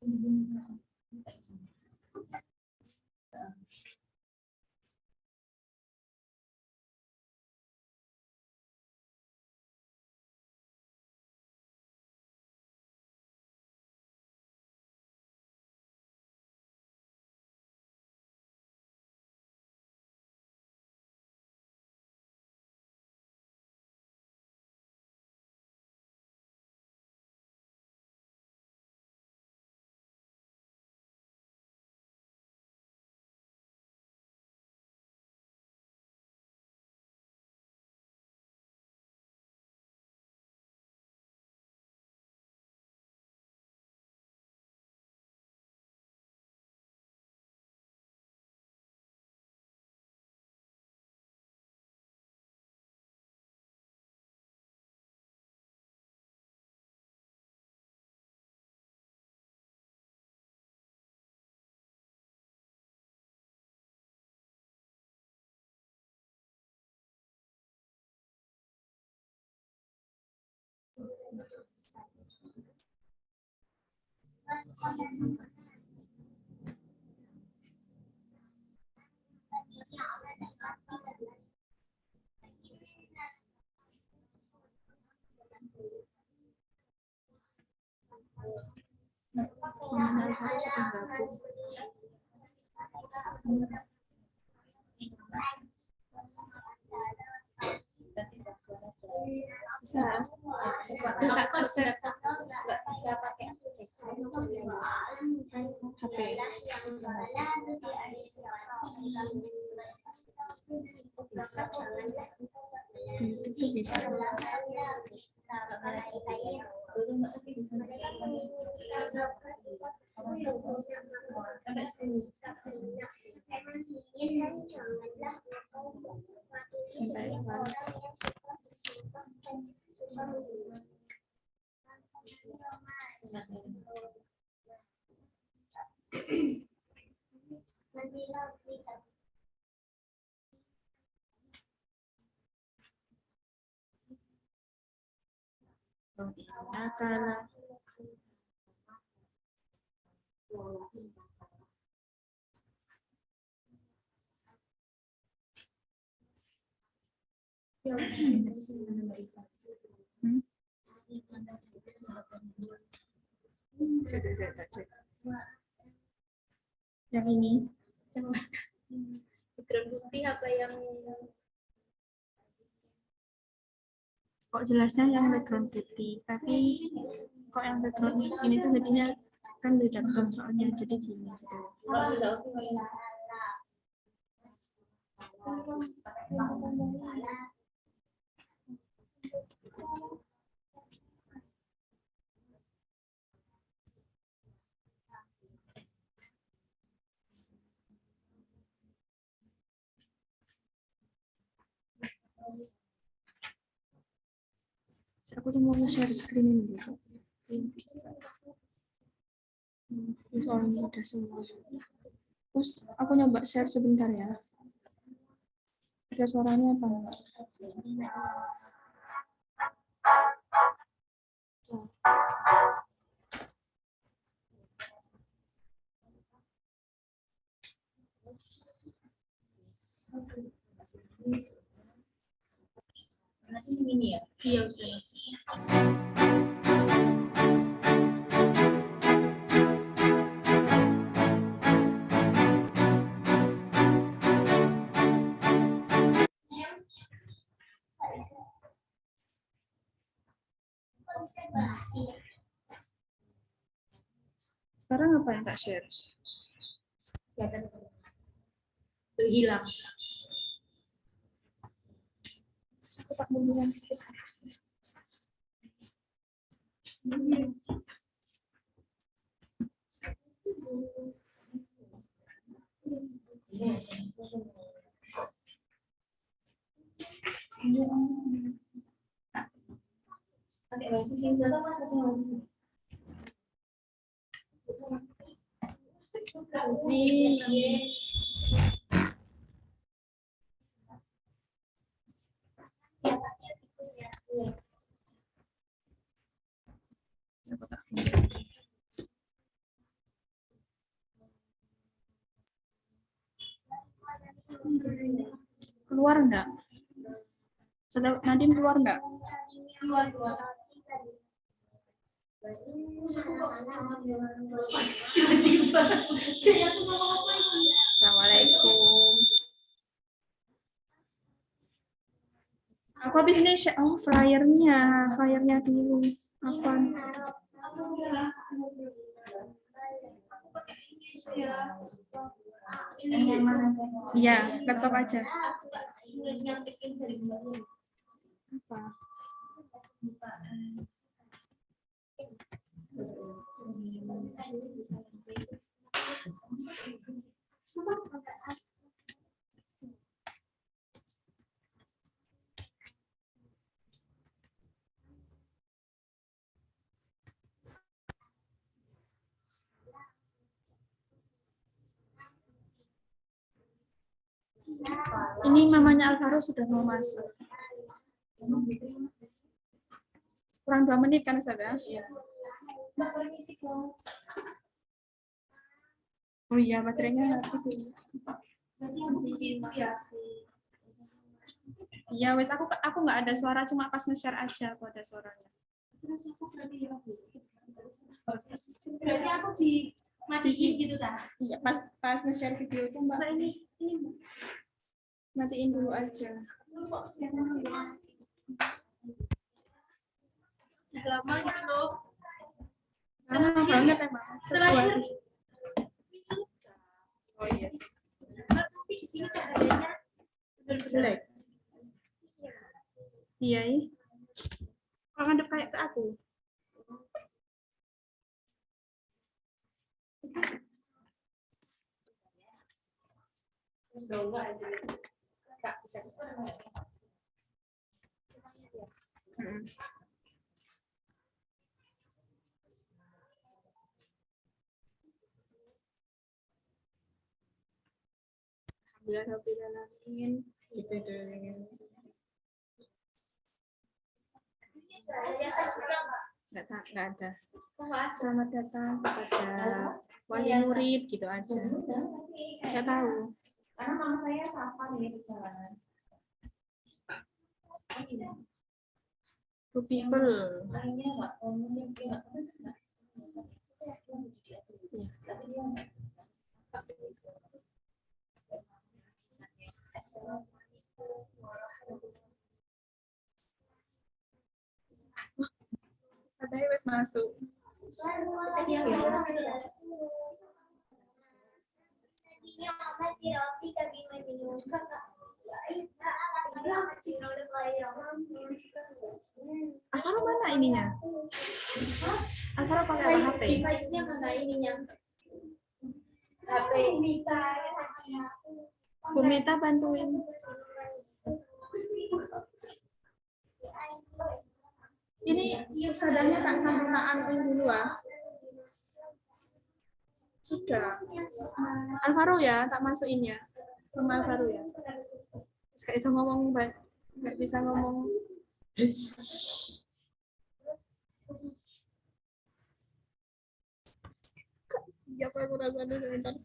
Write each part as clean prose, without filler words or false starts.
Pengenal harus sudah gabung. Bisa. Nggak accept. Nggak bisa pakai HP. Itu bisa. Nakala. Yang ini, yang background putih apa yang kok jelasnya yang background putih, tapi kok yang background ini tuh jadinya kan beda tone soalnya jadi gini gitu. Aku tuh mau share screen ini dulu. Bisa. Soalnya udah semua. Terus aku nyoba share sebentar ya. Ada suaranya apa enggak? Ini ya? Iya, usah. Sekarang apa yang tak share? Hilang. Aku tak mau bilang sedikit. Keluar enggak? Nadine keluar enggak? Keluar. Assalamualaikum. Aku habis ini flyernya dulu. Apa? Iya, laptop aja. Apa? Ini mamanya Alvaro sudah mau masuk. Kurang 2 menit kan, Ustaz ya? Oh iya, baterainya habis sih. Iya, wes aku nggak ada suara, cuma pas nge-share aja aku ada suaranya. Berarti aku dimatiin gitu kan? Iya, pas nge-share video itu Mbak. Ini Matiin dulu aja. lama gitu loh. Lama banget emang. Terakhir. Oh iya. Tapi di sini cahayanya Jelek. Iya, kalau ngadep kayak ke aku. Alhamdulillahirrahmanirrahim. Gitu deh. Nggak ada. Selamat datang kepada wali murid gitu aja. Nggak tahu. Karena nama saya Safa nih di jalanan. To people. Lainnya nggak ngomongin nggak. Katanya wes masuk. Alvaro mana ininya? Alvaro pakai apa HP? Device-nya mana ininya? HP Mita. Bu Mita bantuin. Ini ustadzahnya tak sambil tak anuin dulu ah. Sudah. Alvaro ya, tak masukin ya. Sama Alvaro ya. Kayak bisa ngomong, nggak bisa ngomong. Siapa aku rasanya sebentar.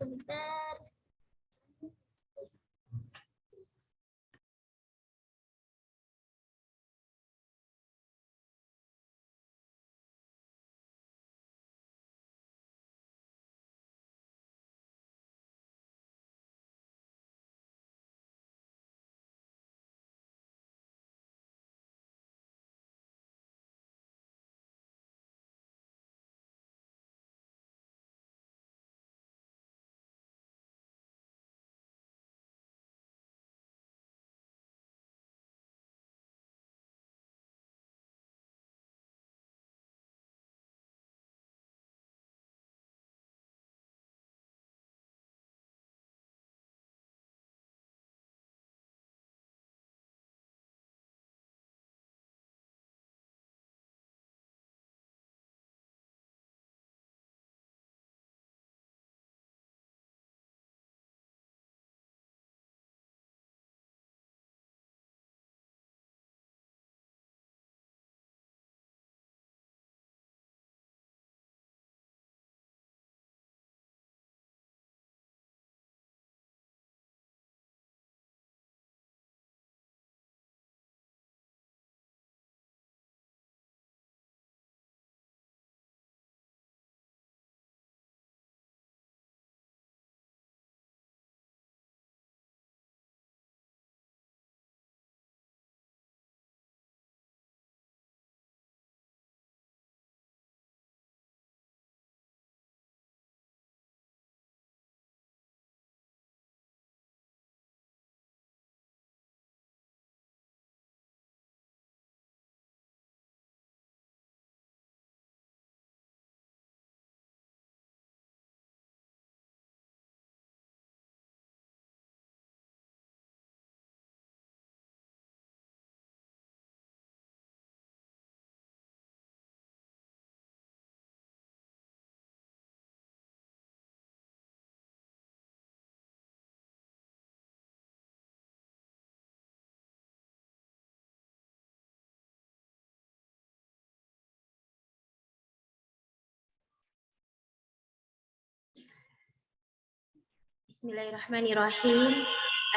Bismillahirrahmanirrahim.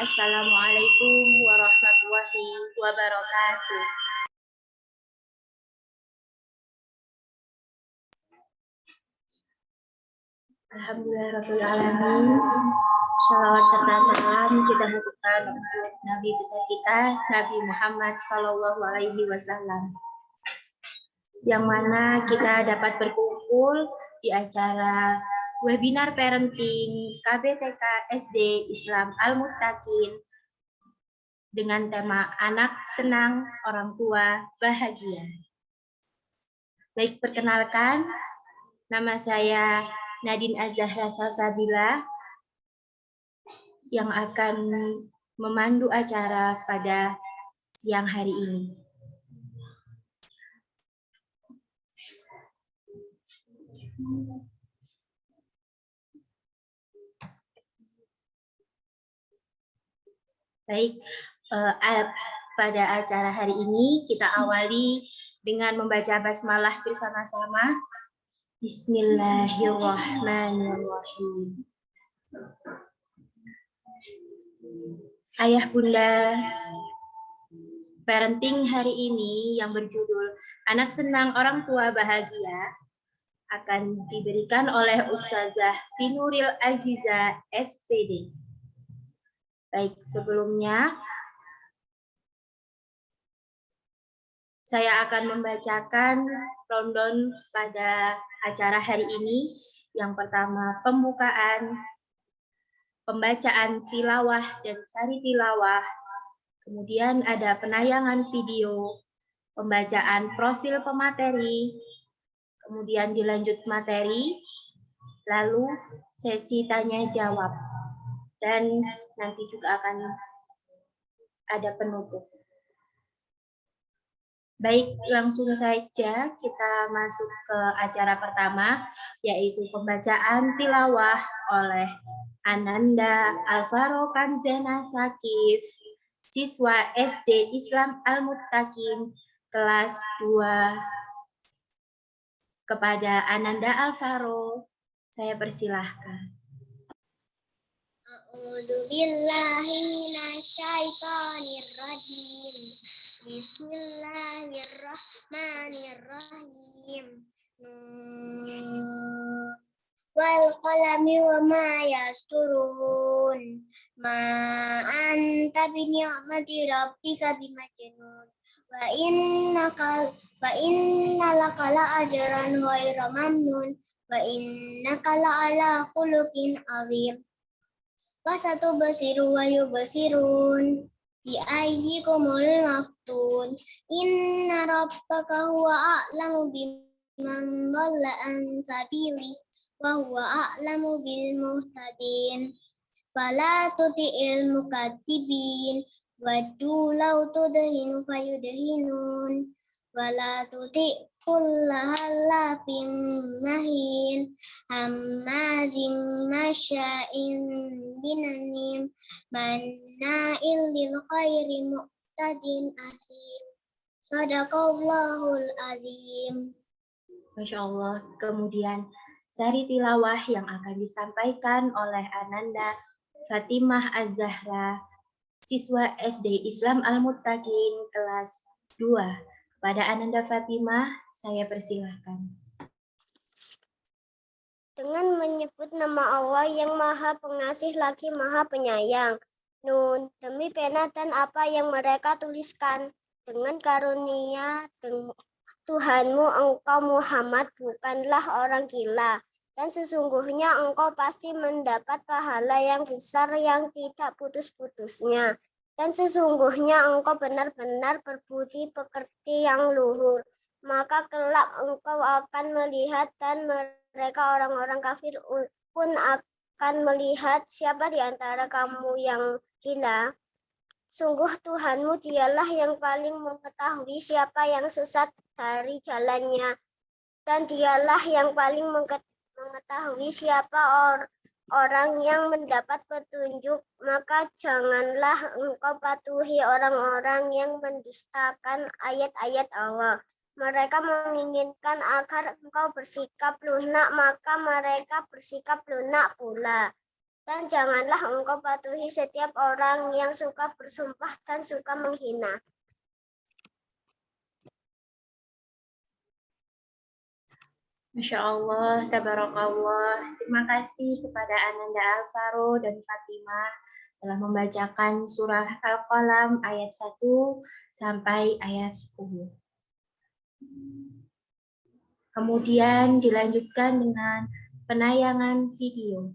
Assalamualaikum warahmatullahi wabarakatuh. Alhamdulillahirrahmanirrahim. Shalawat serta salam kita haturkan untuk Nabi besar kita, Nabi Muhammad Sallallahu Alaihi Wasallam. Yang mana kita dapat berkumpul di acara webinar parenting KBTK SD Islam Al-Muttaqin dengan tema anak senang, orang tua bahagia. Baik, perkenalkan, nama saya Nadine Azahra Salsabila yang akan memandu acara pada siang hari ini. Baik, pada acara hari ini kita awali dengan membaca basmalah bersama-sama. Bismillahirrahmanirrahim. Ayah bunda, parenting hari ini yang berjudul Anak Senang Orang Tua Bahagia akan diberikan oleh Ustazah Finuril Aziza SPD. Baik, sebelumnya saya akan membacakan rundown pada acara hari ini. Yang pertama, pembukaan, pembacaan tilawah dan sari tilawah, kemudian ada penayangan video, pembacaan profil pemateri, kemudian dilanjut materi, lalu sesi tanya jawab, dan nanti juga akan ada penutup. Baik, langsung saja kita masuk ke acara pertama, yaitu pembacaan tilawah oleh Ananda Alvaro Kanzena Sakif, siswa SD Islam Al-Muttaqin, kelas 2. Kepada Ananda Alvaro, saya persilahkan. A'udzubillahiminasyaitonirrajim. Bismillahirrahmanirrahim. Wal qalami wa ma yasturun. Ma anta bi ni'mati rabbika bimajnun. Wa inna laka la ajran ghayra mamnun. Wa innaka la ala khuluqin azim. Wasatu basiru wa yubasirun bi ayyikumul maftun. Inna rabbaka huwa a'lamu biman dhalla an sabili wa huwa a'lamu bil muhtadin. Fala tuti'il mukatsibin waddu law tudhinu fayudhinun wala tuti' kullahallafin mahin hammazin masya'in binanim manna'il lil khairi mu'tadin asim. Shadaqallahul azim. Masya Allah. Kemudian sari tilawah yang akan disampaikan oleh Ananda Fatimah Az-Zahra, siswa SD Islam Al-Muttaqin kelas 2. Pada Ananda Fatimah, saya persilahkan. Dengan menyebut nama Allah yang Maha Pengasih lagi Maha Penyayang. Nun, demi pena dan apa yang mereka tuliskan. Dengan karunia Tuhanmu, engkau Muhammad bukanlah orang gila. Dan sesungguhnya engkau pasti mendapat pahala yang besar yang tidak putus-putusnya. Dan sesungguhnya engkau benar-benar berbudi pekerti yang luhur. Maka kelak engkau akan melihat dan mereka orang-orang kafir pun akan melihat siapa di antara kamu yang gila. Sungguh Tuhanmu dialah yang paling mengetahui siapa yang sesat dari jalannya. Dan dialah yang paling mengetahui siapa orang yang mendapat petunjuk, maka janganlah engkau patuhi orang-orang yang mendustakan ayat-ayat Allah. Mereka menginginkan agar engkau bersikap lunak, maka mereka bersikap lunak pula. Dan janganlah engkau patuhi setiap orang yang suka bersumpah dan suka menghina. Masya Allah, tabarakallah. Terima kasih kepada Ananda Alvaro dan Fatimah telah membacakan surah Al-Qalam ayat 1 sampai ayat 10. Kemudian dilanjutkan dengan penayangan video.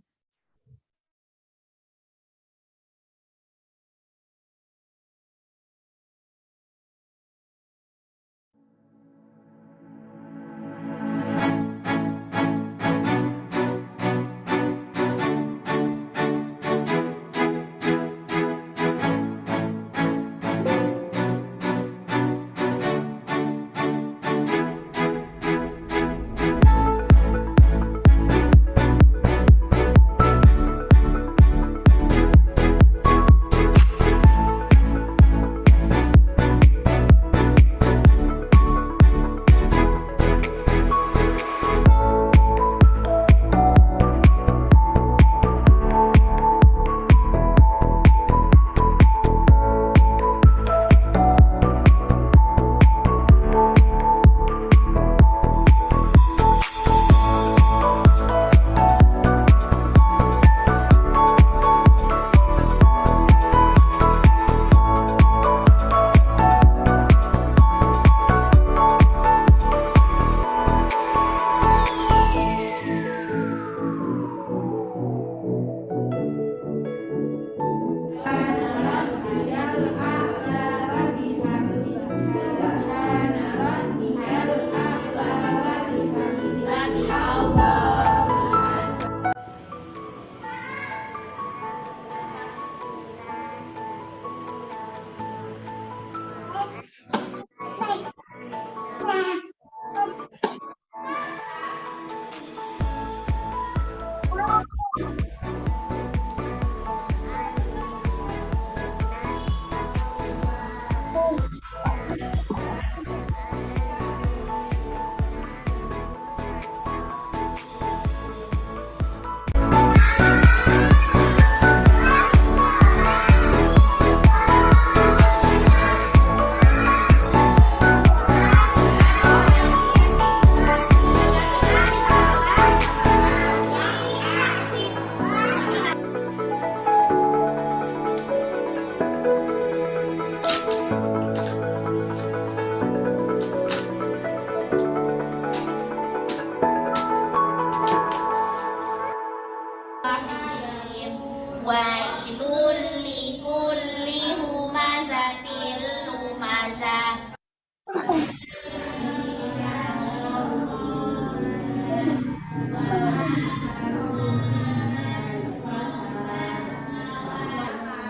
Wailul likulli humazatil lumazah.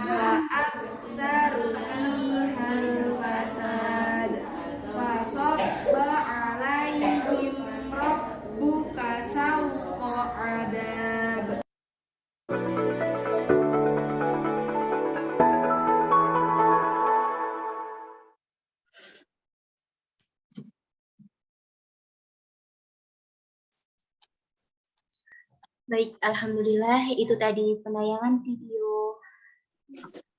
Fa'aksaru fihal fasad fasabba alaihim rabbuka sawqa adab. Baik, alhamdulillah itu tadi penayangan video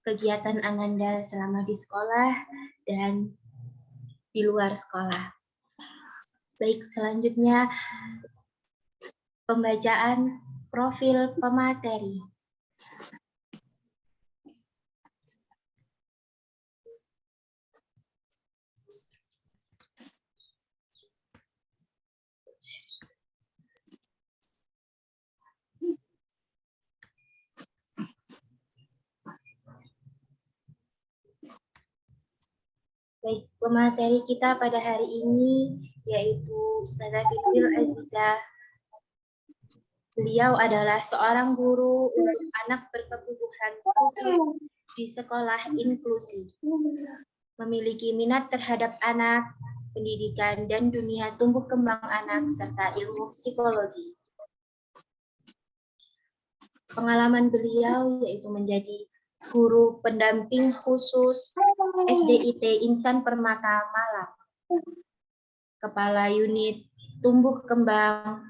kegiatan Ananda selama di sekolah dan di luar sekolah. Baik, selanjutnya pembacaan profil pemateri. Baik, pemateri kita pada hari ini yaitu Ustazah Finuril Azizah. Beliau adalah seorang guru untuk anak berkebutuhan khusus di sekolah inklusi. Memiliki minat terhadap anak, pendidikan, dan dunia tumbuh kembang anak, serta ilmu psikologi. Pengalaman beliau yaitu menjadi guru pendamping khusus SDIT Insan Permata Malang, Kepala Unit Tumbuh Kembang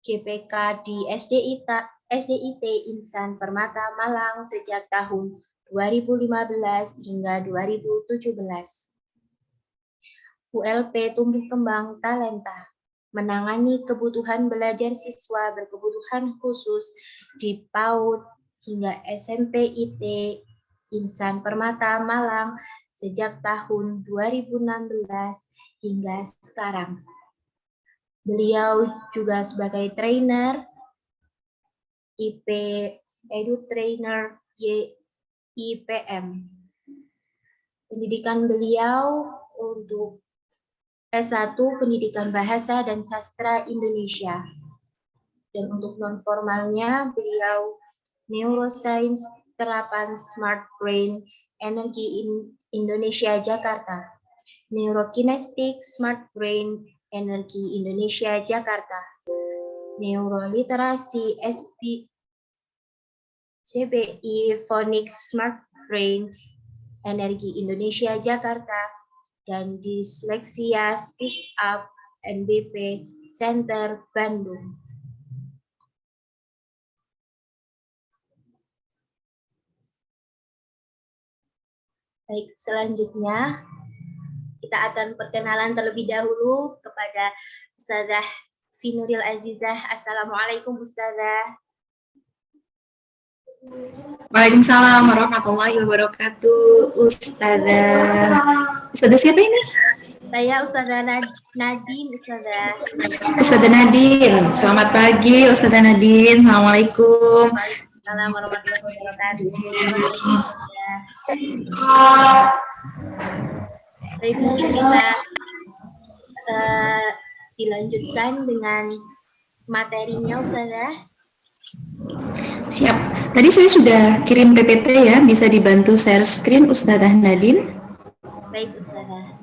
GPK di SDIT Insan Permata Malang sejak tahun 2015 hingga 2017. ULP Tumbuh Kembang Talenta menangani kebutuhan belajar siswa berkebutuhan khusus di PAUD hingga SMP IT Insan Permata Malang sejak tahun 2016 hingga sekarang. Beliau juga sebagai trainer IP Edu Trainer IPM. Pendidikan beliau untuk S1 Pendidikan Bahasa dan Sastra Indonesia. Dan untuk non-formalnya beliau Neuroscience Terapan Smart Brain Energi Indonesia Jakarta. Neurokinestik Smart Brain Energi Indonesia Jakarta. Neuroliterasi CBI Phonic Smart Brain Energi Indonesia Jakarta, dan Disleksia Speak Up NBP Center Bandung. Baik, selanjutnya kita akan perkenalan terlebih dahulu kepada Ustazah Finuril Azizah. Assalamualaikum Ustazah. Waalaikumsalam warahmatullahi wabarakatuh. Ustazah siapa ini? Saya Ustazah Nadine, Ustazah. Ustazah Nadine. Selamat pagi Ustazah Nadine. Assalamualaikum. Waalaikumsalam warahmatullahi wabarakatuh. Baik, mungkin bisa dilanjutkan dengan materinya Ustazah. Siap. Tadi saya sudah kirim PPT ya, bisa dibantu share screen Ustazah Nadine. Baik Ustazah.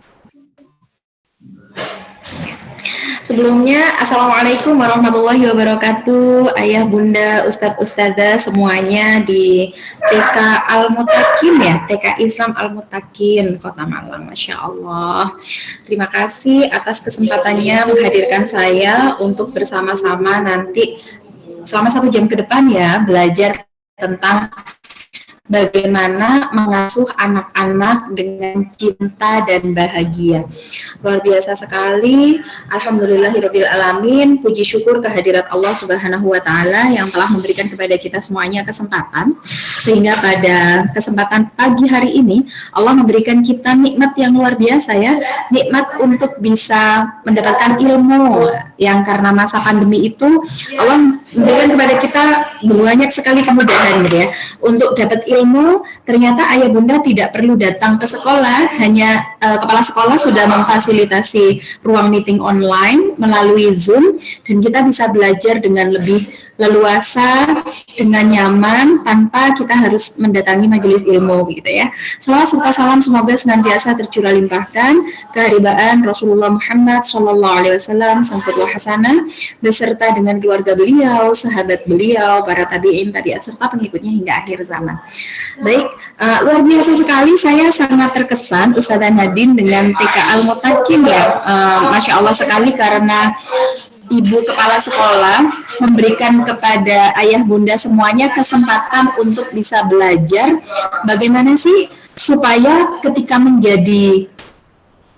Sebelumnya, Assalamualaikum warahmatullahi wabarakatuh. Ayah, bunda, ustadz, ustazah semuanya di TK Al-Mutakin ya, TK Islam Al-Mutakin, Kota Malang, Masya Allah. Terima kasih atas kesempatannya menghadirkan saya untuk bersama-sama nanti selama 1 jam ke depan ya, belajar tentang bagaimana mengasuh anak-anak dengan cinta dan bahagia. Luar biasa sekali. Alhamdulillahirabbil alamin. Puji syukur kehadirat Allah Subhanahu wa taala yang telah memberikan kepada kita semuanya kesempatan, sehingga pada kesempatan pagi hari ini Allah memberikan kita nikmat yang luar biasa ya. Nikmat untuk bisa mendapatkan ilmu yang karena masa pandemi itu Allah memberikan kepada kita banyak sekali kemudahan gitu ya. Untuk dapat ilmu, ternyata ayah bunda tidak perlu datang ke sekolah, hanya kepala sekolah sudah memfasilitasi ruang meeting online melalui Zoom, dan kita bisa belajar dengan lebih leluasa, dengan nyaman, tanpa kita harus mendatangi majelis ilmu gitu ya. Salawat serta salam semoga senantiasa tercurah limpahkan keharibaan Rasulullah Muhammad SAW, sang qudwah hasanah, beserta dengan keluarga beliau, sahabat beliau, para tabi'in, tabi'at, serta pengikutnya hingga akhir zaman. Baik, luar biasa sekali, saya sangat terkesan Ustazah Nadine dengan TK Al-Mutakin ya. Masya Allah sekali, karena Ibu Kepala Sekolah memberikan kepada ayah bunda semuanya kesempatan untuk bisa belajar bagaimana sih supaya ketika menjadi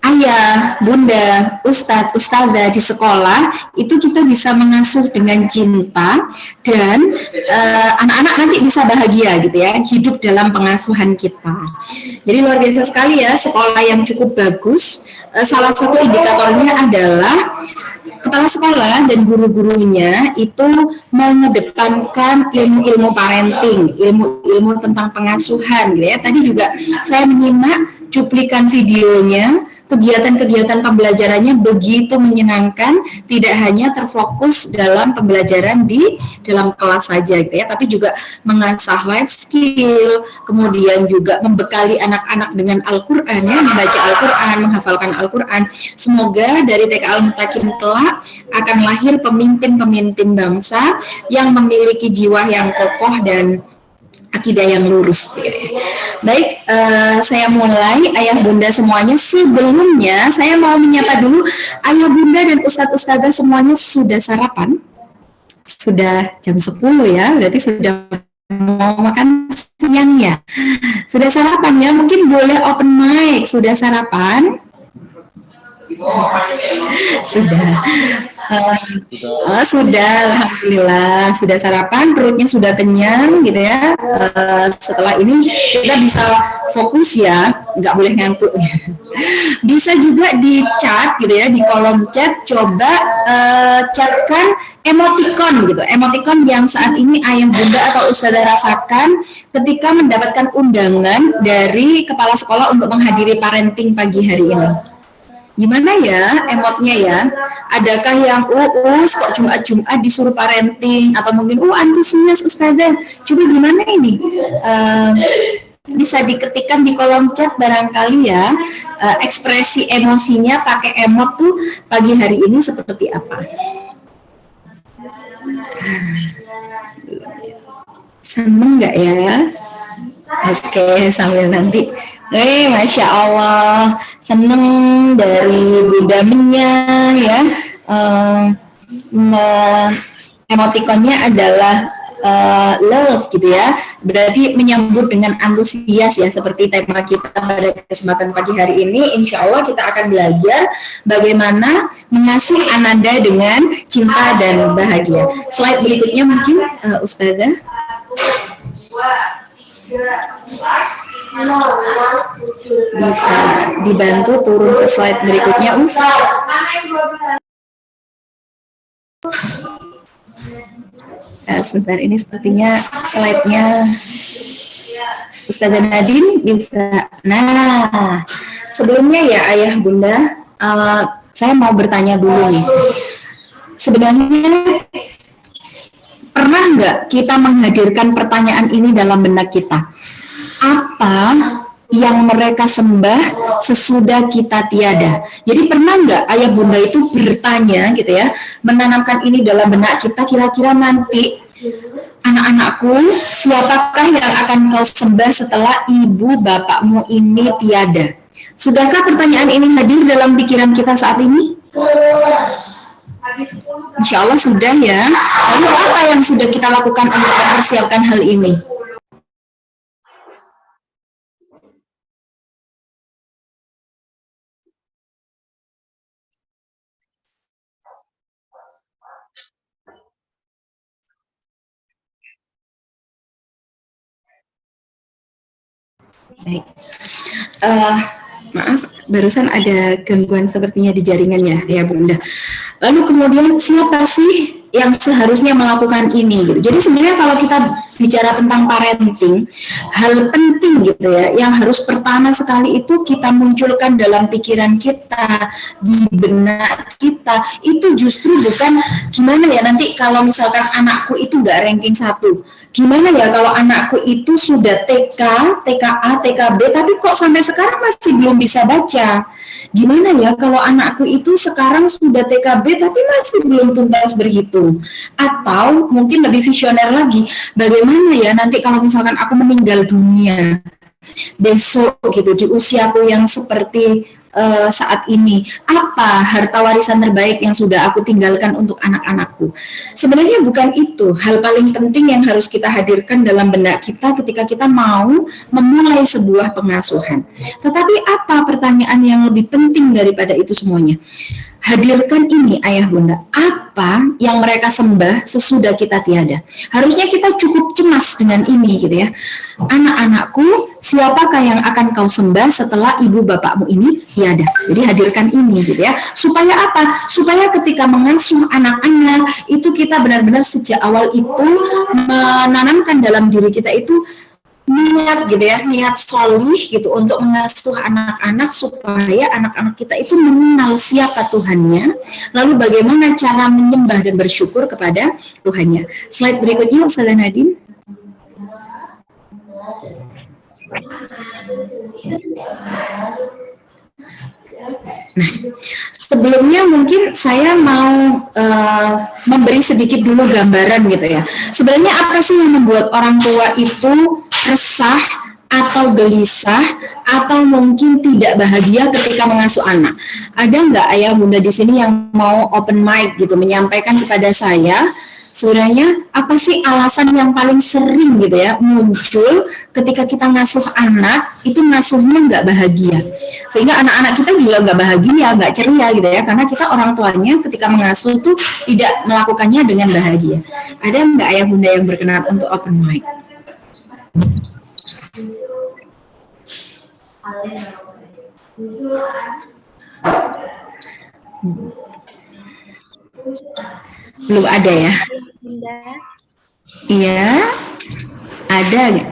ayah, bunda, ustadz, ustazah di sekolah itu kita bisa mengasuh dengan cinta dan anak-anak nanti bisa bahagia gitu ya, hidup dalam pengasuhan kita. Jadi luar biasa sekali ya, sekolah yang cukup bagus. Salah satu indikatornya adalah kepala sekolah dan guru-gurunya itu mengedepankan ilmu-ilmu parenting, ilmu-ilmu tentang pengasuhan gitu ya. Tadi juga saya menyimak cuplikan videonya, kegiatan-kegiatan pembelajarannya begitu menyenangkan, tidak hanya terfokus dalam pembelajaran di dalam kelas saja gitu ya, tapi juga mengasah life skill, kemudian juga membekali anak-anak dengan Al-Quran ya, membaca Al-Quran, menghafalkan Al-Quran. Semoga dari TK Al-Mutakin kelak akan lahir pemimpin-pemimpin bangsa yang memiliki jiwa yang kokoh dan akidah yang lurus. Baik, saya mulai ayah bunda semuanya. Sebelumnya saya mau menyapa dulu ayah bunda dan ustadz ustadzah semuanya sudah sarapan? Sudah jam 10 ya, berarti sudah mau makan siang ya. Sudah sarapan ya? Mungkin boleh open mic. Sudah sarapan? Sudah. Sudah, alhamdulillah sudah sarapan, perutnya sudah kenyang gitu ya. Setelah ini kita bisa fokus ya, nggak boleh ngantuk. Bisa juga di chat gitu ya, di kolom chat coba chatkan emoticon gitu, emoticon yang saat ini ayah bunda atau ustazah rasakan ketika mendapatkan undangan dari kepala sekolah untuk menghadiri parenting pagi hari ini. Gimana ya emotnya ya? Adakah yang kok Jumat disuruh parenting, atau mungkin antusias ustazah? Coba gimana ini? Bisa diketikkan di kolom chat barangkali ya, ekspresi emosinya pakai emot tuh pagi hari ini seperti apa? Seneng nggak ya? Oke, sambil nanti. Masya Allah, seneng dari Bunda Menya ya. Emotikonnya adalah love gitu ya. Berarti menyambut dengan antusias ya, seperti tema kita pada kesempatan pagi hari ini. Insya Allah kita akan belajar bagaimana mengasihi Ananda dengan cinta dan bahagia. Slide berikutnya mungkin Ustazah. Bisa dibantu turun ke slide berikutnya, sebentar, ini sepertinya slide-nya Ustazah Nadine bisa. Nah, sebelumnya ya ayah bunda, saya mau bertanya dulu nih. Sebenarnya pernah nggak kita menghadirkan pertanyaan ini dalam benak kita? Apa yang mereka sembah sesudah kita tiada? Jadi pernah nggak ayah bunda itu bertanya gitu ya, menanamkan ini dalam benak kita, kira-kira nanti anak-anakku, siapakah yang akan kau sembah setelah ibu bapakmu ini tiada? Sudahkah pertanyaan ini hadir dalam pikiran kita saat ini? Insya Allah sudah ya. Lalu apa yang sudah kita lakukan untuk mempersiapkan hal ini? Baik. Maaf, barusan ada gangguan sepertinya di jaringannya ya Bunda. Lalu kemudian siapa sih yang seharusnya melakukan ini gitu. Jadi sebenarnya kalau kita bicara tentang parenting, hal penting gitu ya, yang harus pertama sekali itu kita munculkan dalam pikiran kita, di benak kita, itu justru bukan gimana ya nanti kalau misalkan anakku itu nggak ranking 1, gimana ya kalau anakku itu sudah TK, TKA, TKB, tapi kok sampai sekarang masih belum bisa baca. Gimana ya kalau anakku itu sekarang sudah TKB tapi masih belum tuntas berhitung. Atau mungkin lebih visioner lagi, bagaimana ya nanti kalau misalkan aku meninggal dunia besok gitu di usiaku yang seperti saat ini, apa harta warisan terbaik yang sudah aku tinggalkan untuk anak-anakku. Sebenarnya bukan itu hal paling penting yang harus kita hadirkan dalam benak kita ketika kita mau memulai sebuah pengasuhan. Tetapi apa pertanyaan yang lebih penting daripada itu semuanya? Hadirkan ini ayah bunda, apa yang mereka sembah sesudah kita tiada. Harusnya kita cukup cemas dengan ini gitu ya. Anak-anakku, siapakah yang akan kau sembah setelah ibu bapakmu ini tiada. Jadi hadirkan ini gitu ya. Supaya apa? Supaya ketika mengasuh anak-anak itu kita benar-benar sejak awal itu menanamkan dalam diri kita itu niat gitu ya, niat solih gitu untuk mengasuh anak-anak supaya anak-anak kita itu mengenal siapa Tuhannya, lalu bagaimana cara menyembah dan bersyukur kepada Tuhannya. Slide berikutnya Ustazah Nadine. Nah, sebelumnya mungkin saya mau memberi sedikit dulu gambaran gitu ya. Sebenarnya apa sih yang membuat orang tua itu resah atau gelisah atau mungkin tidak bahagia ketika mengasuh anak? Ada nggak ayah bunda di sini yang mau open mic gitu menyampaikan kepada saya sebenarnya apa sih alasan yang paling sering gitu ya muncul ketika kita ngasuh anak itu ngasuhnya nggak bahagia, sehingga anak-anak kita juga nggak bahagia, nggak ceria gitu ya, karena kita orang tuanya ketika mengasuh tuh tidak melakukannya dengan bahagia. Ada nggak ayah bunda yang berkenan untuk open mic? Belum ada ya? Bunda. Iya, ada nggak?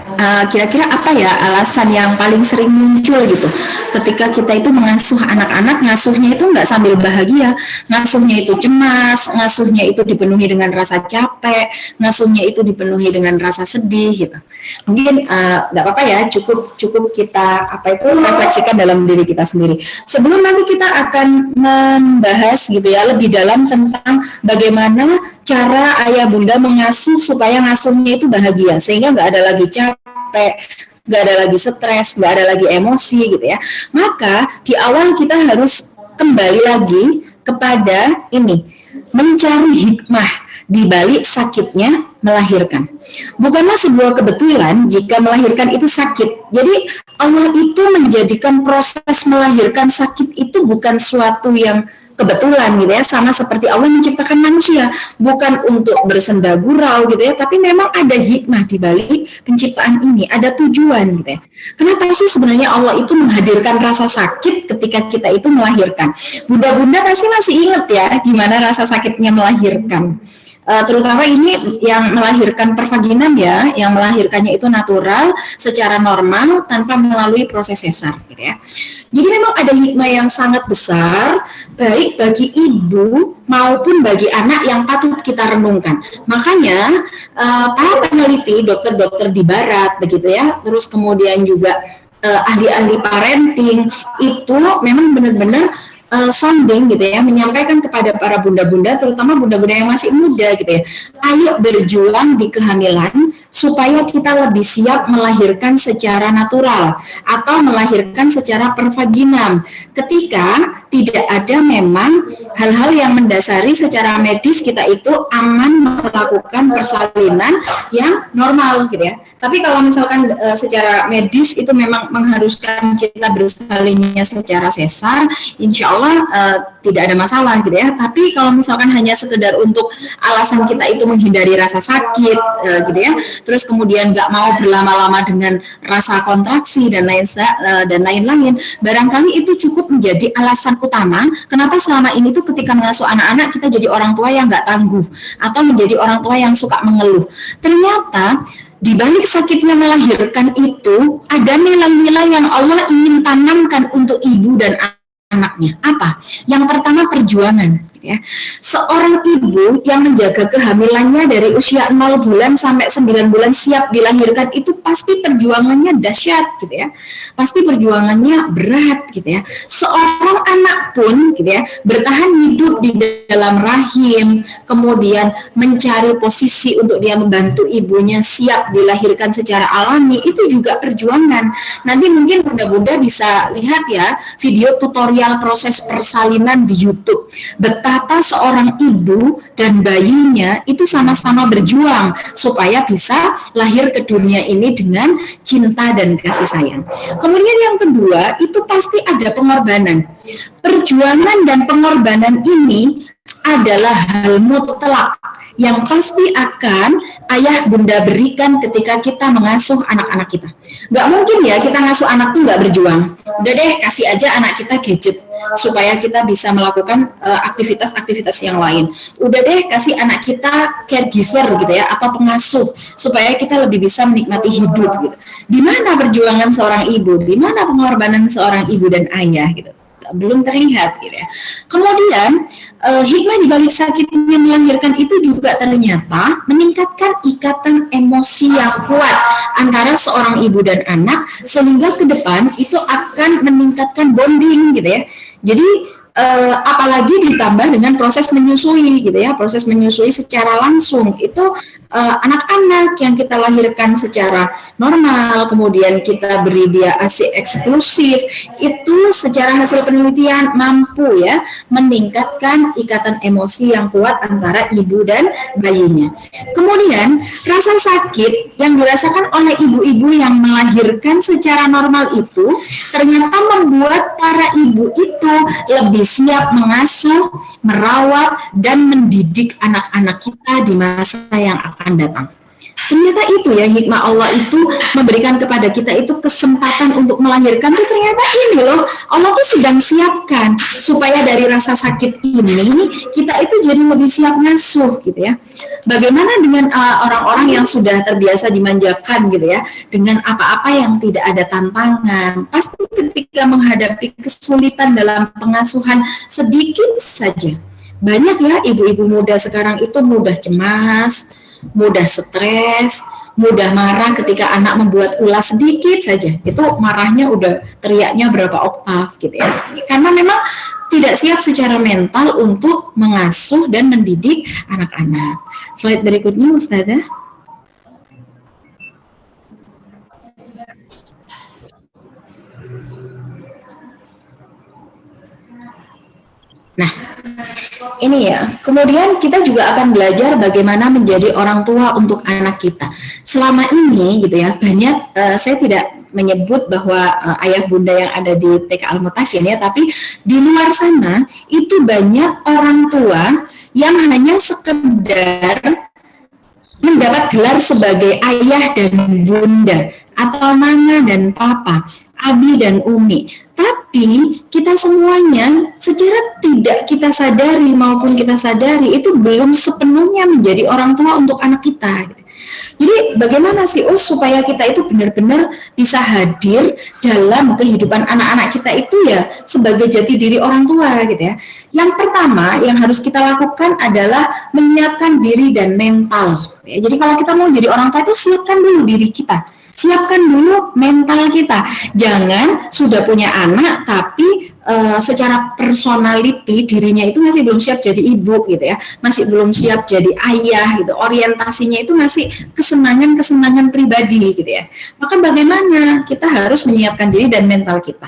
Kira-kira apa ya alasan yang paling sering muncul gitu ketika kita itu mengasuh anak-anak, ngasuhnya itu nggak sambil bahagia, ngasuhnya itu cemas, ngasuhnya itu dipenuhi dengan rasa capek, ngasuhnya itu dipenuhi dengan rasa sedih gitu. Mungkin nggak apa-apa ya, cukup kita refleksikan dalam diri kita sendiri. Sebelum nanti kita akan membahas gitu ya lebih dalam tentang bagaimana cara ayah bunda mengasuh supaya ngasuhnya itu bahagia, sehingga nggak ada lagi capek, nggak ada lagi stres, nggak ada lagi emosi gitu ya. Maka di awal kita harus kembali lagi kepada ini, mencari hikmah di balik sakitnya melahirkan. Bukanlah sebuah kebetulan jika melahirkan itu sakit. Jadi Allah itu menjadikan proses melahirkan sakit itu bukan suatu yang kebetulan gitu ya, sama seperti Allah menciptakan manusia bukan untuk bersenda gurau gitu ya, tapi memang ada hikmah di balik penciptaan ini, ada tujuan gitu ya. Kenapa sih sebenarnya Allah itu menghadirkan rasa sakit ketika kita itu melahirkan? Bunda-bunda pasti masih ingat ya gimana rasa sakitnya melahirkan. Terutama ini yang melahirkan pervaginan ya, yang melahirkannya itu natural, secara normal, tanpa melalui proses sesar gitu ya. Jadi memang ada hikmah yang sangat besar, baik bagi ibu maupun bagi anak yang patut kita renungkan. Makanya para peneliti, dokter-dokter di barat begitu ya, terus kemudian juga ahli-ahli parenting itu memang benar-benar sounding gitu ya, menyampaikan kepada para bunda-bunda, terutama bunda-bunda yang masih muda gitu ya, ayo berjuang di kehamilan supaya kita lebih siap melahirkan secara natural atau melahirkan secara pervaginam ketika tidak ada memang hal-hal yang mendasari secara medis kita itu aman melakukan persalinan yang normal gitu ya. Tapi kalau misalkan secara medis itu memang mengharuskan kita bersalinnya secara sesar, insya Allah tidak ada masalah gitu ya. Tapi kalau misalkan hanya sekedar untuk alasan kita itu menghindari rasa sakit gitu ya, terus kemudian nggak mau berlama-lama dengan rasa kontraksi dan lain-lain, barangkali itu cukup menjadi alasan utama kenapa selama ini tuh ketika mengasuh anak-anak kita jadi orang tua yang nggak tangguh atau menjadi orang tua yang suka mengeluh. Ternyata di balik sakitnya melahirkan itu ada nilai-nilai yang Allah ingin tanamkan untuk ibu dan anaknya. Apa? Yang pertama perjuangan. Ya. Seorang ibu yang menjaga kehamilannya dari usia 0 bulan sampai 9 bulan siap dilahirkan itu pasti perjuangannya dahsyat gitu ya. Pasti perjuangannya berat gitu ya. Seorang anak pun gitu ya, bertahan hidup di dalam rahim, kemudian mencari posisi untuk dia membantu ibunya siap dilahirkan secara alami, itu juga perjuangan. Nanti mungkin bunda-bunda bisa lihat ya video tutorial proses persalinan di YouTube. Betapa seorang ibu dan bayinya itu sama-sama berjuang supaya bisa lahir ke dunia ini dengan cinta dan kasih sayang. Kemudian yang kedua, itu pasti ada pengorbanan. Perjuangan dan pengorbanan ini adalah hal mutlak yang pasti akan ayah bunda berikan ketika kita mengasuh anak-anak kita. Nggak mungkin ya kita ngasuh anak tuh nggak berjuang. Udah deh, kasih aja anak kita gadget supaya kita bisa melakukan aktivitas-aktivitas yang lain. Udah deh, kasih anak kita caregiver gitu ya, atau pengasuh supaya kita lebih bisa menikmati hidup gitu. Di mana perjuangan seorang ibu? Di mana pengorbanan seorang ibu dan ayah gitu? Belum terlihat gitu ya. Kemudian hikmah di balik sakitnya melahirkan itu juga ternyata meningkatkan ikatan emosi yang kuat antara seorang ibu dan anak, sehingga ke depan itu akan meningkatkan bonding gitu ya. Jadi apalagi ditambah dengan proses menyusui gitu ya, proses menyusui secara langsung itu anak-anak yang kita lahirkan secara normal, kemudian kita beri dia ASI eksklusif, itu secara hasil penelitian mampu ya meningkatkan ikatan emosi yang kuat antara ibu dan bayinya. Kemudian rasa sakit yang dirasakan oleh ibu-ibu yang melahirkan secara normal itu ternyata membuat para ibu itu lebih siap mengasuh, merawat, dan mendidik anak-anak kita di masa yang akan datang. Ternyata itu ya hikmah Allah itu memberikan kepada kita itu kesempatan untuk melahirkan tuh ternyata ini loh Allah tuh sedang siapkan supaya dari rasa sakit ini kita itu jadi lebih siap ngasuh gitu ya. Bagaimana dengan orang-orang yang sudah terbiasa dimanjakan gitu ya dengan apa-apa yang tidak ada tantangan, pasti ketika menghadapi kesulitan dalam pengasuhan sedikit saja. Banyak ya ibu-ibu muda sekarang itu mudah cemas, mudah stres, mudah marah ketika anak membuat ulah sedikit saja. Itu marahnya udah teriaknya berapa oktav gitu ya. Karena memang tidak siap secara mental untuk mengasuh dan mendidik anak-anak. Slide berikutnya Ustazah. Nah, ini ya. Kemudian kita juga akan belajar bagaimana menjadi orang tua untuk anak kita. Selama ini gitu ya, banyak saya tidak menyebut bahwa ayah bunda yang ada di TK Al-Mutakin ya, tapi di luar sana itu banyak orang tua yang hanya sekedar mendapat gelar sebagai ayah dan bunda atau mama dan papa, abi dan umi. Tapi kita semuanya secara tidak kita sadari maupun kita sadari itu belum sepenuhnya menjadi orang tua untuk anak kita. Jadi bagaimana sih supaya kita itu benar-benar bisa hadir dalam kehidupan anak-anak kita itu ya sebagai jati diri orang tua gitu ya. Yang pertama yang harus kita lakukan adalah menyiapkan diri dan mental. Ya, jadi kalau kita mau jadi orang tua itu siapkan dulu diri kita. Siapkan dulu mental kita. Jangan sudah punya anak tapi secara personality dirinya itu masih belum siap jadi ibu gitu ya. Masih belum siap jadi ayah gitu. Orientasinya itu masih kesenangan-kesenangan pribadi gitu ya. Maka bagaimana kita harus menyiapkan diri dan mental kita.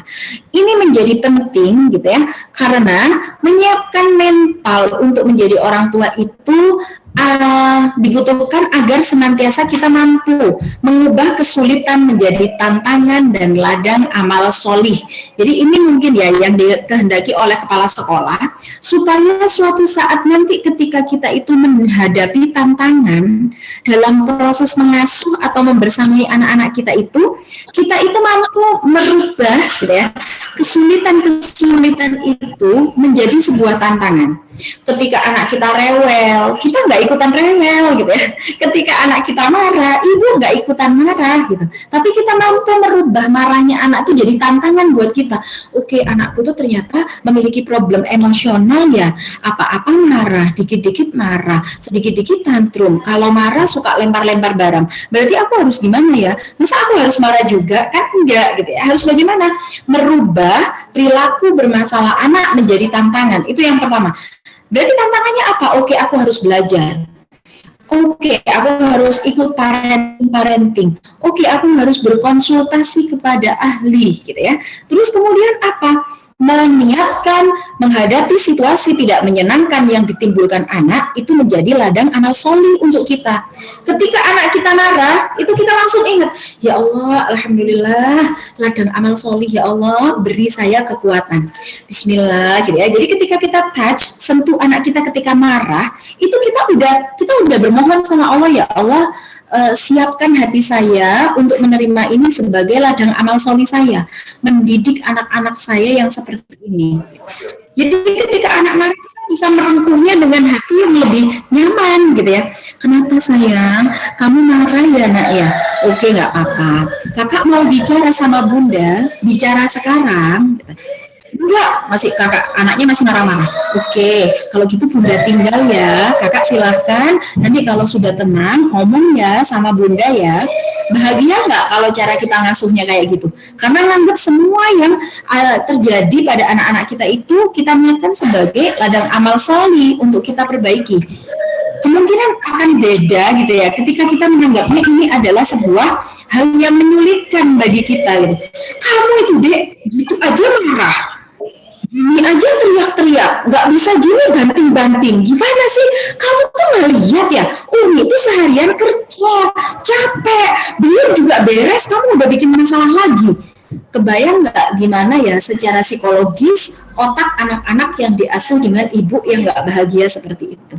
Ini menjadi penting gitu ya. Karena menyiapkan mental untuk menjadi orang tua itu dibutuhkan agar senantiasa kita mampu mengubah kesulitan menjadi tantangan dan ladang amal solih. Jadi ini mungkin ya yang dikehendaki oleh kepala sekolah supaya suatu saat nanti ketika kita itu menghadapi tantangan dalam proses mengasuh atau membersamai anak-anak kita itu mampu merubah gitu ya, kesulitan-kesulitan itu menjadi sebuah tantangan. Ketika anak kita rewel, kita nggak ikutan rewel gitu ya. Ketika anak kita marah, ibu nggak ikutan marah gitu. Tapi kita mampu merubah marahnya anak itu jadi tantangan buat kita. Oke, anakku tuh ternyata memiliki problem emosional ya. Apa-apa marah, dikit-dikit marah, sedikit-dikit tantrum. Kalau marah suka lempar-lempar barang. Berarti aku harus gimana ya? Masa aku harus marah juga? Kan enggak gitu ya. Harus bagaimana? Merubah perilaku bermasalah anak menjadi tantangan. Itu yang pertama. Berarti tantangannya apa? Oke, aku harus belajar. Oke, aku harus ikut parenting. Oke, aku harus berkonsultasi kepada ahli, gitu ya. Terus kemudian apa? Menyiapkan menghadapi situasi tidak menyenangkan yang ditimbulkan anak itu menjadi ladang amal solih untuk kita. Ketika anak kita marah, itu kita langsung ingat, ya Allah, alhamdulillah, ladang amal solih, ya Allah, beri saya kekuatan. Bismillah, gitu ya. Jadi ketika kita touch, sentuh anak kita ketika marah, itu kita udah bermohon sama Allah, ya Allah, siapkan hati saya untuk menerima ini sebagai ladang amal solih saya, mendidik anak-anak saya yang seperti ini. Jadi ketika anak marah kita bisa merangkulnya dengan hati yang lebih nyaman gitu ya. Kenapa sayang? Kamu marah ya nak ya? Oke, nggak apa-apa. Kakak mau bicara sama bunda, bicara sekarang. Enggak, anaknya masih marah-marah. Oke, kalau gitu bunda tinggal ya, kakak silahkan. Nanti kalau sudah tenang, ngomong ya sama bunda ya. Bahagia nggak kalau cara kita ngasuhnya kayak gitu? Karena nganggap semua yang terjadi pada anak-anak kita itu kita niatkan sebagai ladang amal solih untuk kita perbaiki. kemungkinan akan beda gitu ya ketika kita menganggapnya ini adalah sebuah hal yang menyulitkan bagi kita gitu. Kamu itu dek gitu aja marah, ini aja teriak-teriak, nggak bisa gini banting-banting, gimana sih kamu tuh nggak lihat ya, Umi itu seharian kerja capek, belum juga beres kamu udah bikin masalah lagi. Kebayang nggak gimana ya secara psikologis otak anak-anak yang diasuh dengan ibu yang nggak bahagia seperti itu.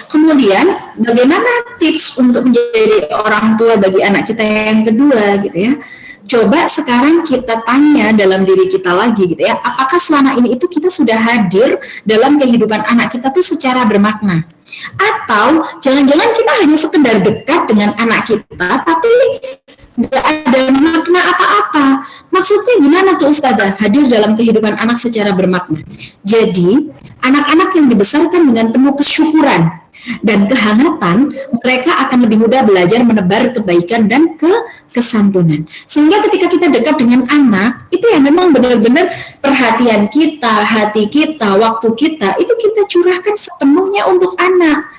Kemudian bagaimana tips untuk menjadi orang tua bagi anak kita yang kedua gitu ya. Coba sekarang kita tanya dalam diri kita lagi gitu ya, apakah selama ini itu kita sudah hadir dalam kehidupan anak kita tuh secara bermakna? Atau jangan-jangan kita hanya sekedar dekat dengan anak kita tapi nggak ada makna apa-apa. Maksudnya gimana tuh Ustazah hadir dalam kehidupan anak secara bermakna? Jadi anak-anak yang dibesarkan dengan penuh kesyukuran dan kehangatan, mereka akan lebih mudah belajar menebar kebaikan dan kesantunan. Sehingga ketika kita dekat dengan anak, itu yang memang benar-benar perhatian kita, hati kita, waktu kita, itu kita curahkan sepenuhnya untuk anak.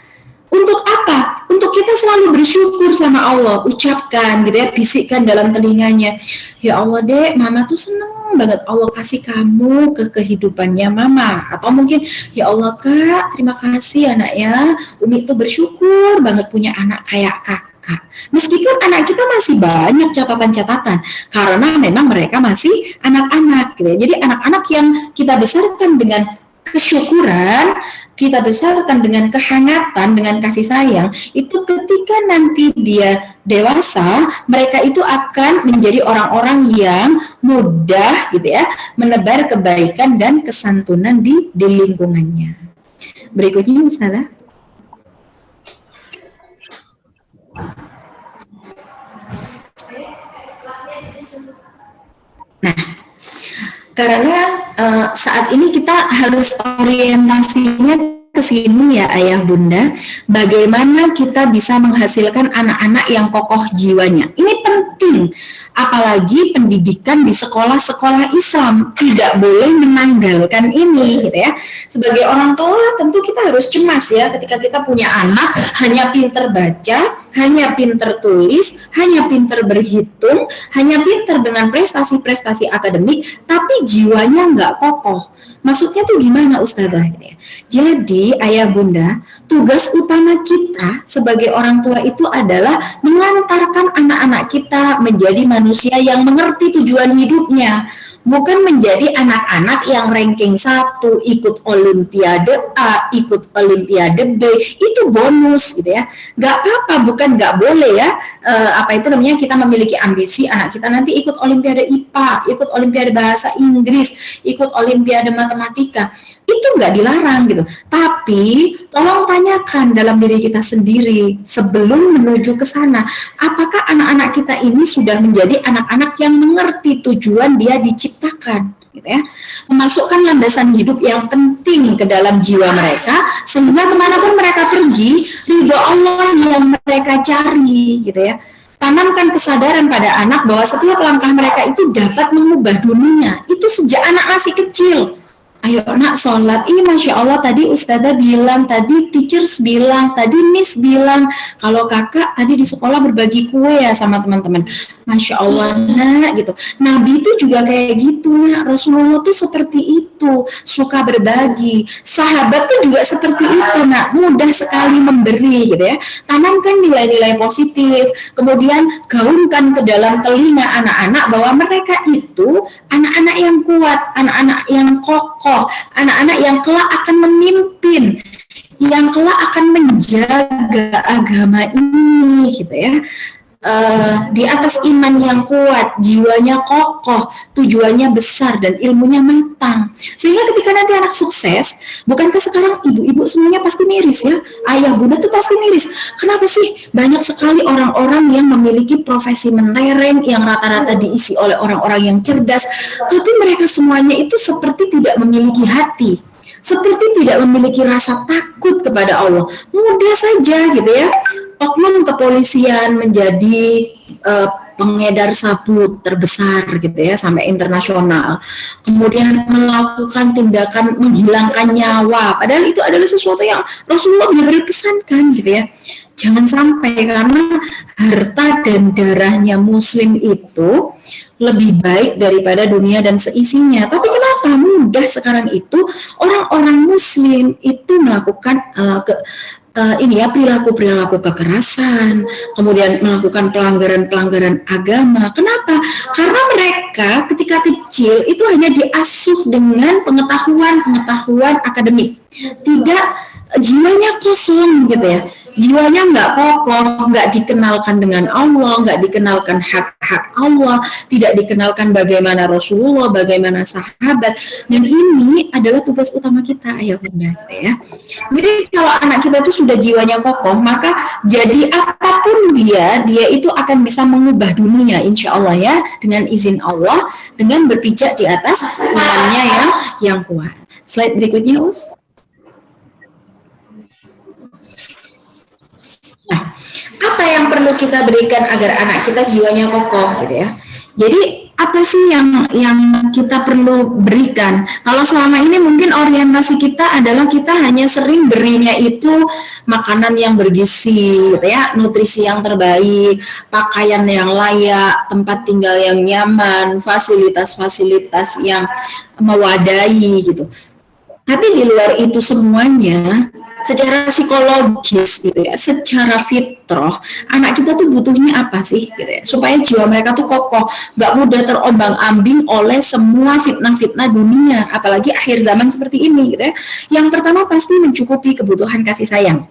Untuk apa? Untuk kita selalu bersyukur sama Allah, ucapkan gitu ya, bisikkan dalam telinganya, ya Allah dek, mama tuh seneng banget Allah kasih kamu ke kehidupannya mama. Atau mungkin, ya Allah kak, terima kasih anak ya, Umi tuh bersyukur banget punya anak kayak kakak. Meskipun anak kita masih banyak catatan-catatan, karena memang mereka masih anak-anak gitu ya. Jadi anak-anak yang kita besarkan dengan kesyukuran, kita besarkan dengan kehangatan, dengan kasih sayang, itu ketika nanti dia dewasa, mereka itu akan menjadi orang-orang yang mudah gitu ya, menebar kebaikan dan kesantunan di lingkungannya. Berikutnya Ustazah. Nah, karena saat ini kita harus orientasinya ke sini ya Ayah Bunda, bagaimana kita bisa menghasilkan anak-anak yang kokoh jiwanya. Ini penting, apalagi pendidikan di sekolah-sekolah Islam tidak boleh menanggalkan ini gitu ya. Sebagai orang tua tentu kita harus cemas ya ketika kita punya anak hanya pinter baca, hanya pinter tulis, hanya pinter berhitung, hanya pinter dengan prestasi-prestasi akademik, tapi jiwanya nggak kokoh. Maksudnya tuh gimana Ustazah? Jadi Ayah Bunda, tugas utama kita sebagai orang tua itu adalah mengantarkan anak-anak kita menjadi manusia yang mengerti tujuan hidupnya. Bukan menjadi anak-anak yang ranking 1, ikut olimpiade A, ikut olimpiade B, itu bonus gitu ya. Gak apa-apa, bukan gak boleh ya, kita memiliki ambisi anak kita nanti ikut olimpiade IPA, ikut olimpiade bahasa Inggris, ikut olimpiade matematika. Itu gak dilarang gitu. Tapi tolong tanyakan dalam diri kita sendiri sebelum menuju ke sana, apakah anak-anak kita ini sudah menjadi anak-anak yang mengerti tujuan dia diciptakan gitu ya, memasukkan landasan hidup yang penting ke dalam jiwa mereka, sehingga kemanapun mereka pergi, ridho Allah yang mereka cari gitu ya. Tanamkan kesadaran pada anak bahwa setiap langkah mereka itu dapat mengubah dunia, itu sejak anak masih kecil. Ayo nak sholat, Masya Allah tadi Ustazah bilang, tadi teachers bilang, tadi Miss bilang, kalau kakak tadi di sekolah berbagi kue ya sama teman-teman. Masya Allah nak gitu. Nabi itu juga kayak gitu nak, Rasulullah tuh seperti itu, suka berbagi. Sahabat tuh juga seperti itu nak, mudah sekali memberi gitu ya. Tanamkan nilai-nilai positif, kemudian gaungkan ke dalam telinga anak-anak bahwa mereka itu anak-anak yang kuat, anak-anak yang kokoh, anak-anak yang kelak akan memimpin, yang kelak akan menjaga agama ini gitu ya. Di atas iman yang kuat, jiwanya kokoh, tujuannya besar dan ilmunya matang. Sehingga ketika nanti anak sukses, bukankah sekarang ibu-ibu semuanya pasti miris ya? Ayah bunda tuh pasti miris. Kenapa sih banyak sekali orang-orang yang memiliki profesi mentereng yang rata-rata diisi oleh orang-orang yang cerdas, tapi mereka semuanya itu seperti tidak memiliki hati, seperti tidak memiliki rasa takut kepada Allah. Mudah saja gitu ya. Oknum kepolisian menjadi pengedar sabu terbesar gitu ya, sampai internasional. Kemudian melakukan tindakan menghilangkan nyawa, padahal itu adalah sesuatu yang Rasulullah benar-benar pesankan gitu ya. Jangan sampai, karena harta dan darahnya muslim itu lebih baik daripada dunia dan seisinya. Tapi kenapa mudah sekarang itu orang-orang muslim itu melakukan perilaku-perilaku kekerasan, kemudian melakukan pelanggaran-pelanggaran agama. Kenapa? Karena mereka ketika kecil itu hanya diasuh dengan pengetahuan akademik, tidak, jiwanya kosong gitu ya. Jiwanya nggak kokoh, nggak dikenalkan dengan Allah, nggak dikenalkan hak-hak Allah, tidak dikenalkan bagaimana Rasulullah, bagaimana sahabat. Dan ini adalah tugas utama kita, ayah bunda ya. Jadi kalau anak kita itu sudah jiwanya kokoh, maka jadi apapun dia itu akan bisa mengubah dunia, insya Allah ya, dengan izin Allah, dengan berpijak di atas imannya yang kuat. Slide berikutnya, Us. Nah, apa yang perlu kita berikan agar anak kita jiwanya kokoh gitu ya? Jadi apa sih yang kita perlu berikan? Kalau selama ini mungkin orientasi kita adalah kita hanya sering berinya itu makanan yang bergizi gitu ya, nutrisi yang terbaik, pakaian yang layak, tempat tinggal yang nyaman, fasilitas-fasilitas yang mewadahi gitu. Tapi di luar itu semuanya, secara psikologis gitu ya, secara fitrah, anak kita tuh butuhnya apa sih gitu ya, supaya jiwa mereka tuh kokoh, nggak mudah terombang-ambing oleh semua fitnah-fitnah dunia, apalagi akhir zaman seperti ini gitu ya. Yang pertama pasti mencukupi kebutuhan kasih sayang,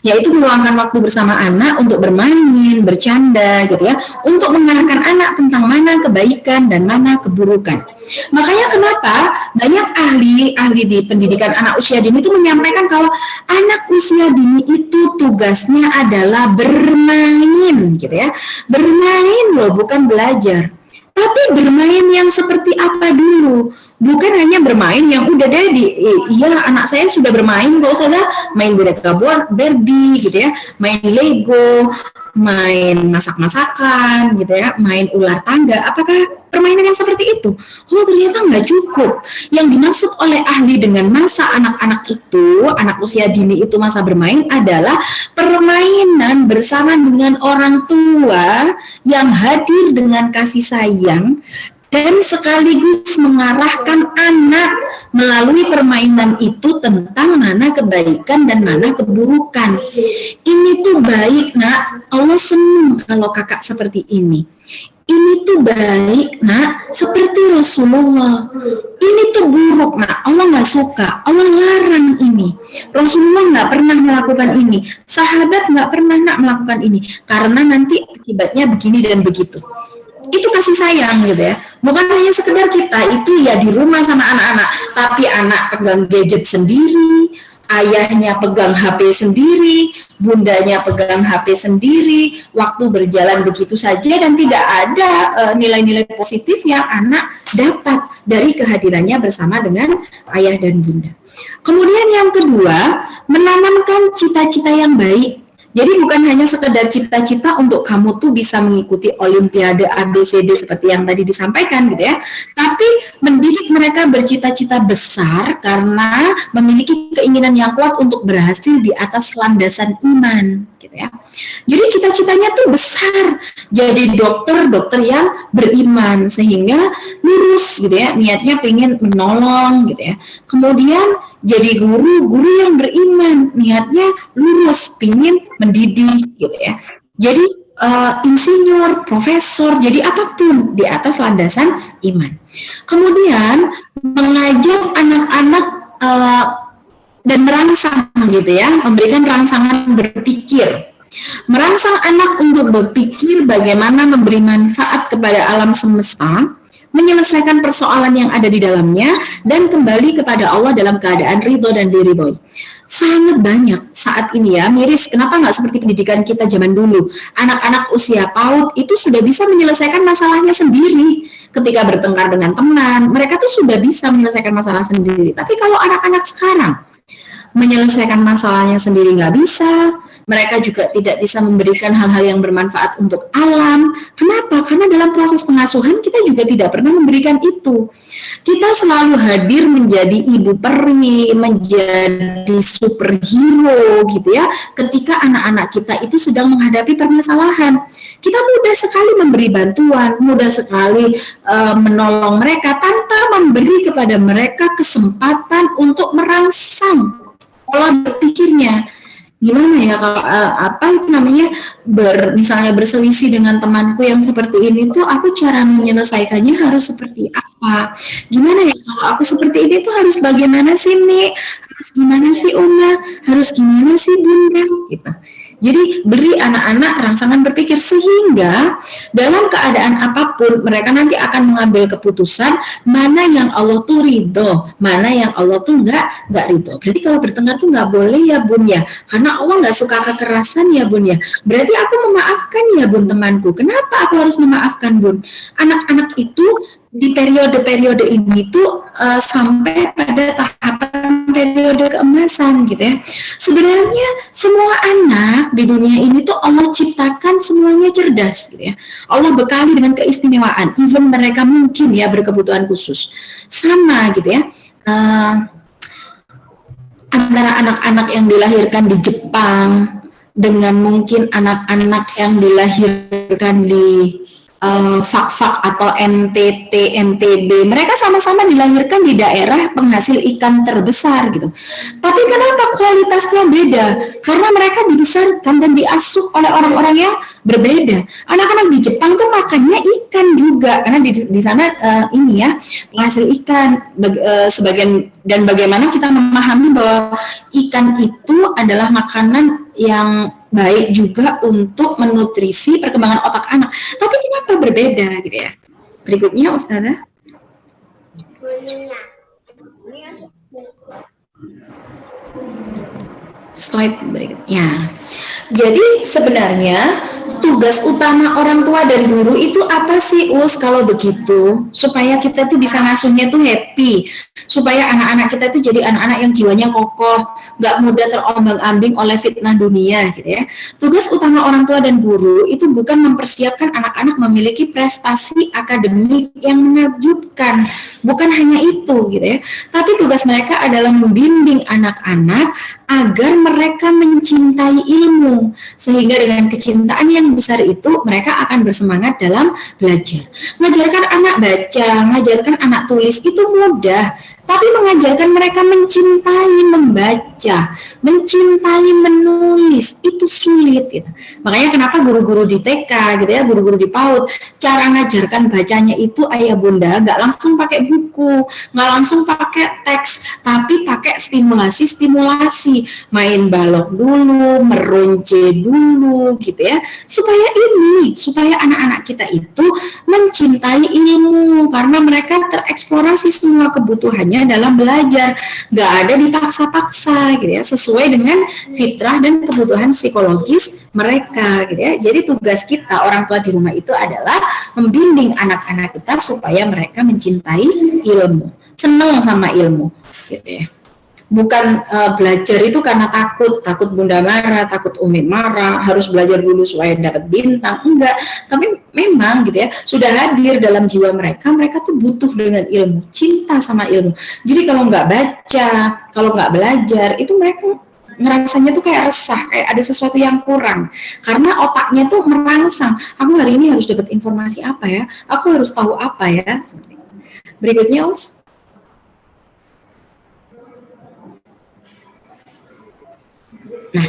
yaitu meluangkan waktu bersama anak untuk bermain, bercanda gitu ya, untuk mengarahkan anak tentang mana kebaikan dan mana keburukan. Makanya kenapa banyak ahli di pendidikan anak usia dini itu menyampaikan kalau anak usia dini itu tugasnya adalah bermain gitu ya. Bermain loh, bukan belajar. Tapi bermain yang seperti apa dulu? Bukan hanya bermain yang udah deh iya anak saya sudah bermain, nggak usah lah main boneka Barbie gitu ya, main Lego, main masak-masakan gitu ya, main ular tangga. Apakah permainan yang seperti itu? Oh, ternyata nggak cukup. Yang dimaksud oleh ahli dengan masa anak-anak itu, anak usia dini itu masa bermain adalah permainan bersama dengan orang tua yang hadir dengan kasih sayang dan sekaligus mengarahkan anak melalui permainan itu tentang mana kebaikan dan mana keburukan. Ini tuh baik, nak. Allah senang kalau kakak seperti ini. Ini tuh baik, nak, seperti Rasulullah. Ini tuh buruk, nak. Allah nggak suka. Allah larang ini. Rasulullah nggak pernah melakukan ini. Sahabat nggak pernah, nak, melakukan ini. Karena nanti akibatnya begini dan begitu. Itu kasih sayang gitu ya. Bukan hanya sekedar kita itu ya di rumah sama anak-anak, tapi anak pegang gadget sendiri, ayahnya pegang HP sendiri, bundanya pegang HP sendiri, waktu berjalan begitu saja dan tidak ada nilai-nilai positif yang anak dapat dari kehadirannya bersama dengan ayah dan bunda. Kemudian yang kedua, menanamkan cita-cita yang baik. Jadi bukan hanya sekedar cita-cita untuk kamu tuh bisa mengikuti olimpiade ABCD seperti yang tadi disampaikan gitu ya, tapi mendidik mereka bercita-cita besar karena memiliki keinginan yang kuat untuk berhasil di atas landasan iman gitu ya. Jadi cita-citanya tuh besar, jadi dokter yang beriman sehingga lurus gitu ya, niatnya pengen menolong gitu ya. Kemudian jadi guru yang beriman, niatnya lurus, pingin mendidik gitu ya. Jadi insinyur, profesor, jadi apapun di atas landasan iman. Kemudian mengajak anak-anak dan merangsang gitu ya, memberikan rangsangan berpikir. Merangsang anak untuk berpikir bagaimana memberi manfaat kepada alam semesta, menyelesaikan persoalan yang ada di dalamnya, dan kembali kepada Allah dalam keadaan ridho dan diridhoi. Sangat banyak saat ini ya, miris kenapa nggak seperti pendidikan kita zaman dulu. Anak-anak usia PAUD itu sudah bisa menyelesaikan masalahnya sendiri. Ketika bertengkar dengan teman, mereka tuh sudah bisa menyelesaikan masalah sendiri. Tapi kalau anak-anak sekarang menyelesaikan masalahnya sendiri nggak bisa, mereka juga tidak bisa memberikan hal-hal yang bermanfaat untuk alam. Kenapa? Karena dalam proses pengasuhan kita juga tidak pernah memberikan itu. Kita selalu hadir menjadi ibu peri, menjadi superhero gitu ya. Ketika anak-anak kita itu sedang menghadapi permasalahan, kita mudah sekali memberi bantuan, mudah sekali menolong mereka tanpa memberi kepada mereka kesempatan untuk merangsang pola berpikirnya. Gimana ya kalau apa itu namanya misalnya berselisih dengan temanku yang seperti ini tuh aku cara menyelesaikannya harus seperti apa? Gimana ya kalau aku seperti ini tuh harus bagaimana sih Nik? Harus gimana sih Uma? Harus gimana sih Bunda? Gitu. Jadi beri anak-anak rangsangan berpikir sehingga dalam keadaan apapun mereka nanti akan mengambil keputusan mana yang Allah tuh ridho, mana yang Allah tuh nggak ridho. Berarti kalau bertengkar tuh nggak boleh ya Bun ya, karena Allah nggak suka kekerasan ya Bun ya. Berarti aku memaafkan ya Bun temanku. Kenapa aku harus memaafkan Bun? Anak-anak itu di periode-periode ini tuh sampai pada tahapan periode keemasan gitu ya. Sebenarnya semua anak di dunia ini tuh Allah ciptakan semuanya cerdas gitu ya. Allah bekali dengan keistimewaan, even mereka mungkin ya berkebutuhan khusus. Sama gitu ya. Antara anak-anak yang dilahirkan di Jepang dengan mungkin anak-anak yang dilahirkan di Fak-Fak atau NTT, NTB, mereka sama-sama dilahirkan di daerah penghasil ikan terbesar gitu. Tapi kenapa kualitasnya beda? Karena mereka dibesarkan dan diasuh oleh orang-orang yang berbeda. Anak-anak di Jepang tuh makannya ikan juga, karena di sana ini ya penghasil ikan sebagian, dan bagaimana kita memahami bahwa ikan itu adalah makanan yang baik juga untuk menutrisi perkembangan otak anak. Tapi kenapa berbeda gitu ya? Berikutnya Ustazah. Slide berikutnya. Jadi sebenarnya tugas utama orang tua dan guru itu apa sih Us kalau begitu? Supaya kita tuh bisa ngasuhnya tuh happy, supaya anak-anak kita tuh jadi anak-anak yang jiwanya kokoh, gak mudah terombang-ambing oleh fitnah dunia gitu ya. Tugas utama orang tua dan guru itu bukan mempersiapkan anak-anak memiliki prestasi akademik yang menakjubkan, bukan hanya itu gitu ya. Tapi tugas mereka adalah membimbing anak-anak agar mereka mencintai ilmu, sehingga dengan kecintaan yang besar itu mereka akan bersemangat dalam belajar. Mengajarkan anak baca, mengajarkan anak tulis itu mudah, tapi mengajarkan mereka mencintai membaca, mencintai menulis itu sulit gitu. Makanya kenapa guru-guru di TK gitu ya, guru-guru di PAUD, cara ngajarkan bacanya itu ayah bunda nggak langsung pakai buku, nggak langsung pakai teks, tapi pakai stimulasi, main balok dulu, meronce dulu gitu ya, supaya anak-anak kita itu mencintai ilmu, karena mereka tereksplorasi semua kebutuhannya dalam belajar, nggak ada dipaksa-paksa gitu ya, sesuai dengan fitrah dan kebutuhan psikologis mereka gitu ya. Jadi tugas kita orang tua di rumah itu adalah membimbing anak-anak kita supaya mereka mencintai ilmu, senang sama ilmu gitu ya. Bukan belajar itu karena takut bunda marah, takut umi marah, harus belajar dulu supaya dapat bintang, enggak. Tapi memang gitu ya, sudah hadir dalam jiwa mereka tuh butuh dengan ilmu, cinta sama ilmu. Jadi kalau nggak baca, kalau nggak belajar, itu mereka ngerasanya tuh kayak resah, kayak ada sesuatu yang kurang. Karena otaknya tuh merangsang, aku hari ini harus dapat informasi apa ya, aku harus tahu apa ya. Berikutnya Us. Nah,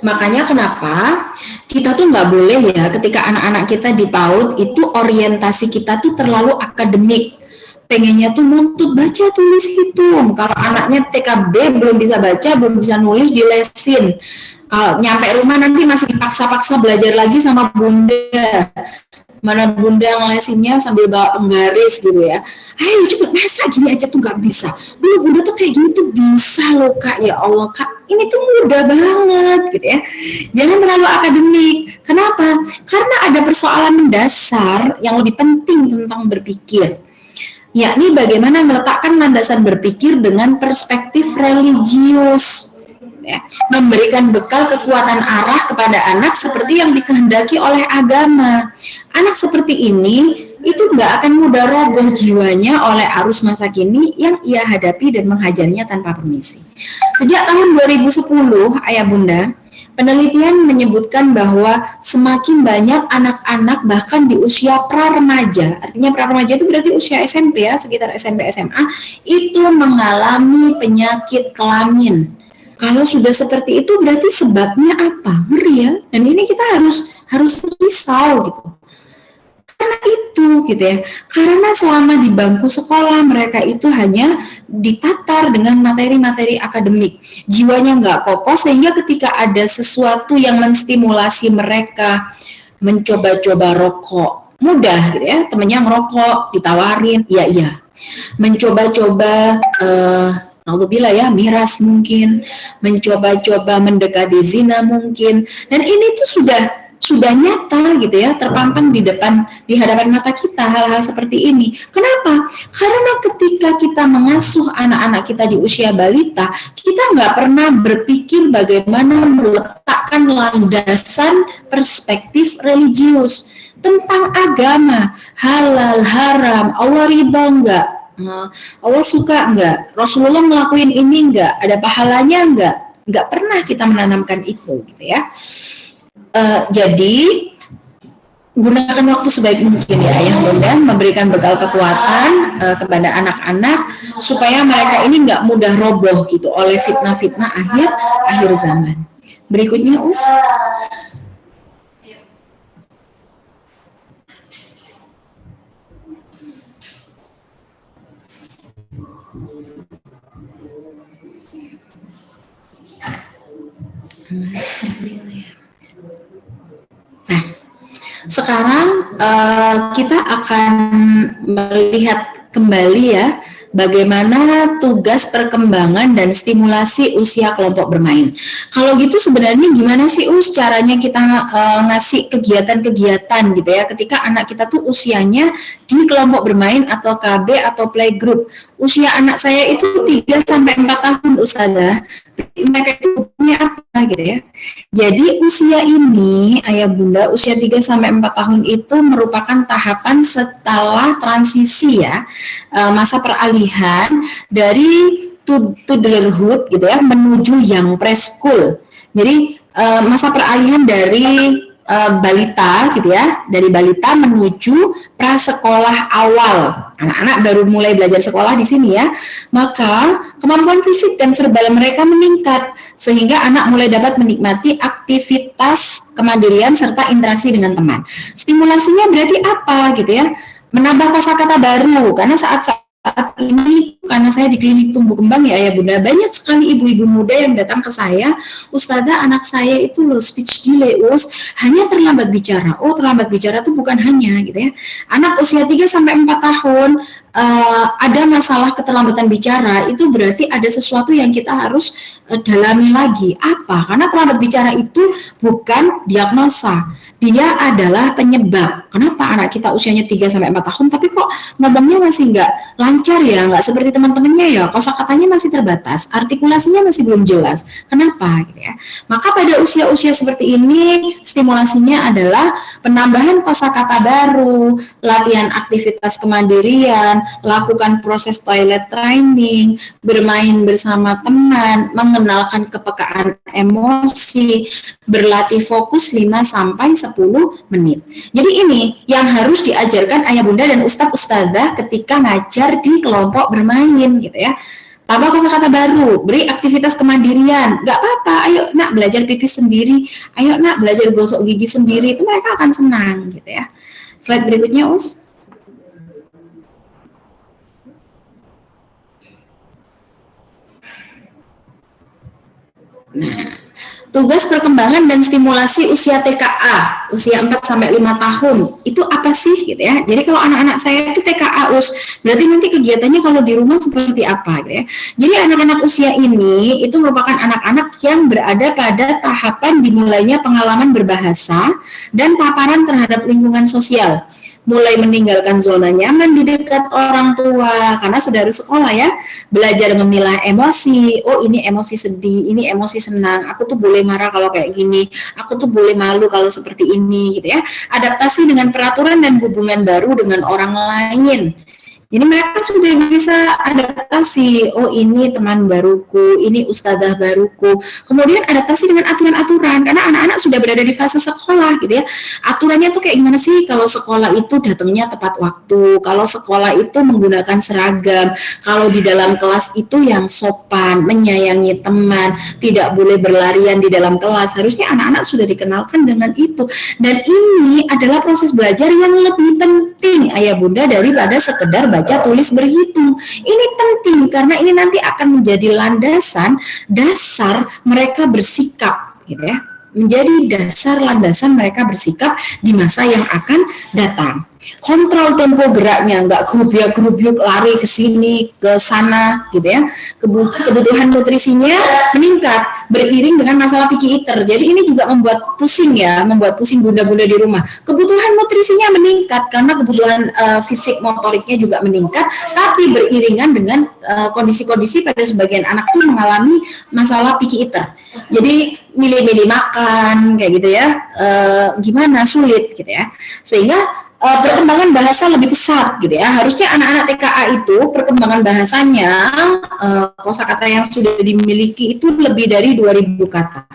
makanya kenapa kita tuh nggak boleh ya ketika anak-anak kita di PAUD itu orientasi kita tuh terlalu akademik. Pengennya tuh nuntut baca tulis hitung. Kalau anaknya TKB belum bisa baca, belum bisa nulis, dilesin. Kalau nyampe rumah nanti masih dipaksa-paksa belajar lagi sama bunda. Mana bunda ngelesinnya sambil bawa penggaris gitu ya. Ayo cepet, masa gini aja tuh nggak bisa. Dulu bunda tuh kayak gini tuh bisa loh kak, ya Allah kak. Ini tuh mudah banget gitu ya. Jangan terlalu akademik. Kenapa? Karena ada persoalan mendasar yang lebih penting tentang berpikir. Yakni bagaimana meletakkan landasan berpikir dengan perspektif religius. ya. Memberikan bekal kekuatan arah kepada anak seperti yang dikehendaki oleh agama. Anak seperti ini itu nggak akan mudah roboh jiwanya oleh arus masa kini yang ia hadapi dan menghajarnya tanpa permisi. Sejak tahun 2010, Ayah Bunda, penelitian menyebutkan bahwa semakin banyak anak-anak bahkan di usia pra-remaja, artinya pra-remaja itu berarti usia SMP ya, sekitar SMP SMA, itu mengalami penyakit kelamin. Kalau sudah seperti itu berarti sebabnya apa? Ngeri ya. Dan ini kita harus risau gitu. Karena itu gitu ya, karena selama di bangku sekolah mereka itu hanya ditatar dengan materi-materi akademik, jiwanya nggak kokoh sehingga ketika ada sesuatu yang menstimulasi mereka mencoba-coba rokok, mudah gitu ya, temennya ngerokok, ditawarin, iya, mencoba-coba alhamdulillah ya, miras mungkin, mencoba-coba mendekati zina mungkin, dan ini tuh sudah nyata gitu ya, terpampang di hadapan mata kita hal-hal seperti ini. Kenapa? Karena ketika kita mengasuh anak-anak kita di usia balita, kita nggak pernah berpikir bagaimana meletakkan landasan perspektif religius tentang agama, halal, haram, Allah ridho nggak, Allah suka nggak, Rasulullah ngelakuin ini nggak, ada pahalanya nggak pernah kita menanamkan itu gitu ya. Jadi gunakan waktu sebaik mungkin ya Ayah Bunda, memberikan bekal kekuatan kepada anak-anak supaya mereka ini nggak mudah roboh gitu oleh fitnah-fitnah akhir zaman. Berikutnya Us. Nah, sekarang kita akan melihat kembali ya bagaimana tugas perkembangan dan stimulasi usia kelompok bermain. Kalau gitu sebenarnya gimana sih caranya kita ngasih kegiatan-kegiatan gitu ya ketika anak kita tuh usianya di kelompok bermain atau KB atau playgroup. Usia anak saya itu 3-4 tahun Ustazah. Mereka itu punya apa gitu ya. Jadi usia ini Ayah Bunda, usia 3-4 tahun itu merupakan tahapan setelah transisi ya, masa peralihan dari toddlerhood gitu ya menuju young preschool. Jadi masa peralihan dari balita gitu ya, dari balita menuju prasekolah awal. Anak-anak baru mulai belajar sekolah di sini ya. Maka kemampuan fisik dan verbal mereka meningkat sehingga anak mulai dapat menikmati aktivitas kemandirian serta interaksi dengan teman. Stimulasinya berarti apa gitu ya? Menambah kosakata baru karena saat ini karena saya di klinik tumbuh kembang ya Ayah Bunda, banyak sekali ibu-ibu muda yang datang ke saya, Ustazah anak saya itu low speech delay, hanya terlambat bicara. Oh, terlambat bicara itu bukan hanya gitu ya. Anak usia 3-4 tahun ada masalah keterlambatan bicara, itu berarti ada sesuatu yang kita harus dalami lagi. Apa? Karena terlambat bicara itu bukan diagnosa, dia adalah penyebab. Kenapa anak kita usianya 3-4 tahun tapi kok ngomongnya masih nggak lancar ya, nggak seperti teman-temannya ya, kosakatanya masih terbatas, artikulasinya masih belum jelas. Kenapa gitu ya? Maka pada usia-usia seperti ini stimulasinya adalah penambahan kosakata baru, latihan aktivitas kemandirian, lakukan proses toilet training, bermain bersama teman, mengenalkan kepekaan emosi, berlatih fokus 5-10 menit. Jadi ini yang harus diajarkan Ayah Bunda dan Ustazah ketika ngajar di kelompok bermain gitu ya. Tambah kosakata baru, beri aktivitas kemandirian. Gak apa-apa, ayo nak belajar pipis sendiri, ayo nak belajar gosok gigi sendiri, itu mereka akan senang gitu ya. Slide berikutnya Us. Nah, tugas perkembangan dan stimulasi usia TKA, usia 4-5 tahun, itu apa sih gitu ya. Jadi kalau anak-anak saya itu TKA berarti nanti kegiatannya kalau di rumah seperti apa gitu ya. Jadi anak-anak usia ini itu merupakan anak-anak yang berada pada tahapan dimulainya pengalaman berbahasa dan paparan terhadap lingkungan sosial. mulai meninggalkan zona nyaman di dekat orang tua, karena sudah harus sekolah ya, belajar memilah emosi. Oh, ini emosi sedih, ini emosi senang, aku tuh boleh marah kalau kayak gini, aku tuh boleh malu kalau seperti ini, gitu ya. Adaptasi dengan peraturan dan hubungan baru dengan orang lain. Jadi mereka sudah bisa adaptasi, oh ini teman baruku, ini ustadzah baruku. Kemudian adaptasi dengan aturan-aturan, karena anak-anak sudah berada di fase sekolah gitu ya. Aturannya tuh kayak gimana sih, kalau sekolah itu datangnya tepat waktu, kalau sekolah itu menggunakan seragam, kalau di dalam kelas itu yang sopan, menyayangi teman, tidak boleh berlarian di dalam kelas. Harusnya anak-anak sudah dikenalkan dengan itu. Dan ini adalah proses belajar yang lebih penting, ayah bunda, daripada sekedar baca, tulis, berhitung. Ini penting karena ini nanti akan menjadi landasan dasar mereka bersikap, gitu ya. Menjadi dasar landasan mereka bersikap di masa yang akan datang. Kontrol tempo geraknya, nggak gerubiak-gerubiuk lari ke sini, ke sana, gitu ya. Kebutuhan nutrisinya meningkat beriring dengan masalah picky eater. Jadi ini juga membuat pusing ya, membuat pusing bunda-bunda di rumah. Kebutuhan nutrisinya meningkat karena kebutuhan fisik motoriknya juga meningkat, tapi beriringan dengan kondisi-kondisi pada sebagian anak tuh mengalami masalah picky eater. Jadi milih-milih makan kayak gitu ya, gimana, sulit gitu ya, sehingga perkembangan bahasa lebih pesat gitu ya. Harusnya anak-anak TKA itu perkembangan bahasanya, kosakata yang sudah dimiliki itu lebih dari 2000 kata.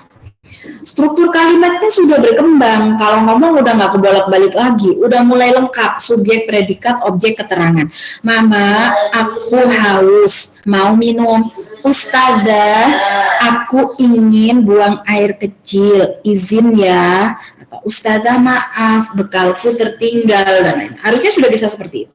Struktur kalimatnya sudah berkembang, kalau ngomong udah nggak kebolak-balik lagi, udah mulai lengkap, subjek, predikat, objek, keterangan. Mama, aku haus, mau minum. Ustazah, aku ingin buang air kecil, izin ya. Atau Ustazah, maaf, bekalku tertinggal, dan lain. Harusnya sudah bisa seperti itu.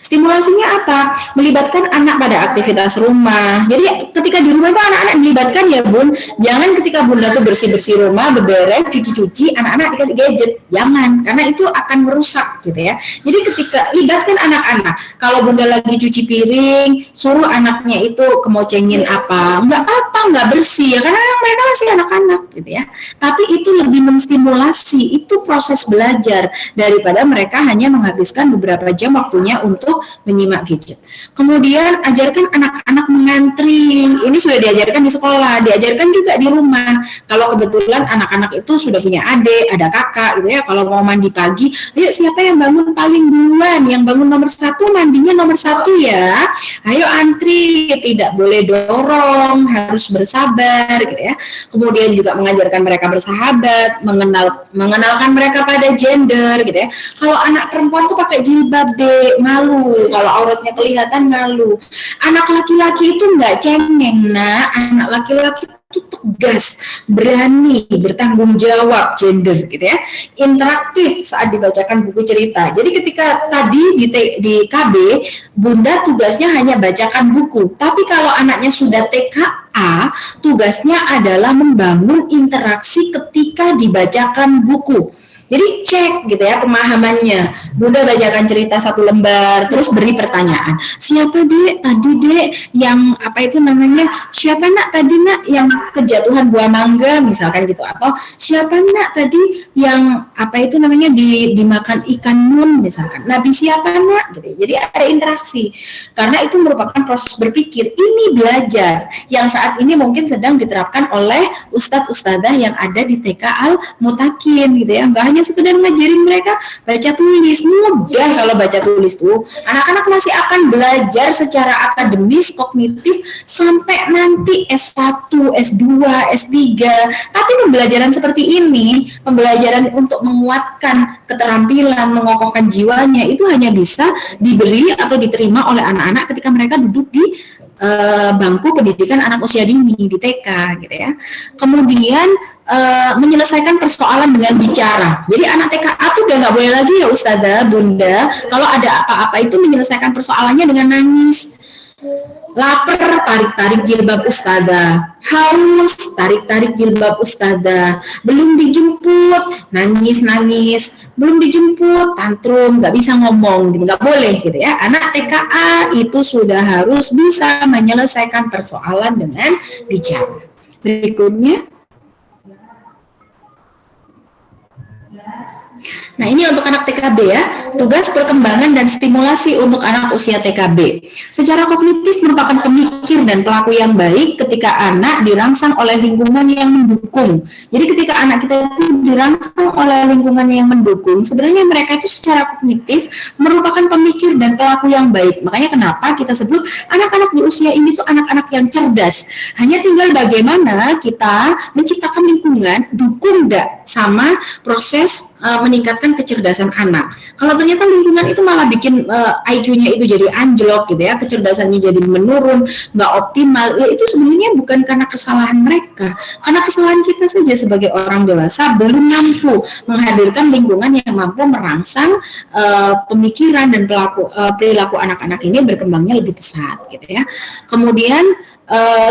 Stimulasinya apa? Melibatkan anak pada aktivitas rumah. Jadi ketika di rumah itu anak-anak dilibatkan ya bun. Jangan ketika bunda tuh bersih-bersih rumah, beberes, cuci-cuci, anak-anak dikasih gadget. Jangan, karena itu akan merusak gitu ya. Jadi ketika libatkan anak-anak. Kalau bunda lagi cuci piring, suruh anaknya itu kemocengin apa. Enggak apa-apa, enggak bersih ya, karena mereka masih anak-anak gitu ya. Tapi itu lebih menstimulasi, itu proses belajar daripada mereka hanya menghabiskan beberapa jam waktunya untuk menyimak gadget. Kemudian ajarkan anak-anak mengantri. Ini sudah diajarkan di sekolah, diajarkan juga di rumah. Kalau kebetulan anak-anak itu sudah punya adik, ada kakak gitu ya, kalau mau mandi pagi, ayo siapa yang bangun paling duluan, yang bangun nomor 1 mandinya nomor 1 ya. Ayo antri, tidak boleh dorong, harus bersabar gitu ya. Kemudian juga mengajarkan mereka bersahabat, mengenalkan mereka pada gender gitu ya. Kalau anak perempuan tuh pakai jilbab deh, malu. Kalau auratnya kelihatan malu. Anak laki-laki itu nggak cengeng, nah. Anak laki-laki itu tegas, berani, bertanggung jawab, gender gitu ya. Interaktif saat dibacakan buku cerita. Jadi ketika tadi di KB, bunda tugasnya hanya bacakan buku. Tapi kalau anaknya sudah TKA, tugasnya adalah membangun interaksi ketika dibacakan buku. Jadi cek gitu ya pemahamannya. Bunda bacakan cerita 1 lembar, terus beri pertanyaan. Siapa dek tadi dek yang apa itu namanya? Siapa nak tadi nak yang kejatuhan buah mangga misalkan gitu, atau siapa nak tadi yang apa itu namanya dimakan ikan nun misalkan. Nabi siapa nak? Gitu. Jadi ada interaksi. Karena itu merupakan proses berpikir. Ini belajar yang saat ini mungkin sedang diterapkan oleh ustadz-ustadzah yang ada di TK Al-Mutakin gitu ya. Enggak hanya sekedar ngajarin mereka baca tulis, mudah kalau baca tulis tuh. Anak-anak masih akan belajar secara akademis, kognitif sampai nanti S1, S2, S3. Tapi pembelajaran seperti ini, pembelajaran untuk menguatkan keterampilan, mengokohkan jiwanya, itu hanya bisa diberi atau diterima oleh anak-anak ketika mereka duduk di bangku pendidikan anak usia dini di TK gitu ya. Kemudian menyelesaikan persoalan dengan bicara. Jadi anak TKA tuh udah nggak boleh lagi ya Ustazah, Bunda, kalau ada apa-apa itu menyelesaikan persoalannya dengan nangis. Lapar, tarik-tarik jilbab Ustazah. Haus, tarik-tarik jilbab Ustazah. Belum dijemput, nangis-nangis. Belum dijemput, tantrum, nggak bisa ngomong, nggak boleh gitu ya. Anak TKA itu sudah harus bisa menyelesaikan persoalan dengan bicara. Berikutnya. Nah, ini untuk anak TKB ya, tugas perkembangan dan stimulasi untuk anak usia TKB. Secara kognitif merupakan pemikir dan pelaku yang baik ketika anak dirangsang oleh lingkungan yang mendukung. Jadi ketika anak kita itu dirangsang oleh lingkungan yang mendukung, sebenarnya mereka itu secara kognitif merupakan pemikir dan pelaku yang baik. Makanya kenapa kita sebut anak-anak di usia ini tuh anak-anak yang cerdas. Hanya tinggal bagaimana kita menciptakan lingkungan, dukung nggak sama proses meningkatkan kecerdasan anak. Kalau ternyata lingkungan itu malah bikin IQ-nya itu jadi anjlok gitu ya, kecerdasannya jadi menurun, nggak optimal, ya itu sebenarnya bukan karena kesalahan mereka, karena kesalahan kita saja sebagai orang dewasa belum mampu menghadirkan lingkungan yang mampu merangsang pemikiran dan perilaku anak-anak ini berkembangnya lebih pesat gitu ya. Kemudian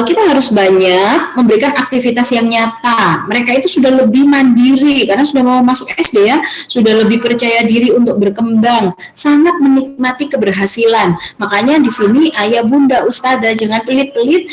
kita harus banyak memberikan aktivitas yang nyata. Mereka itu sudah lebih mandiri karena sudah mau masuk SD ya, sudah lebih percaya diri untuk berkembang, sangat menikmati keberhasilan. Makanya di sini ayah bunda ustazah jangan pelit-pelit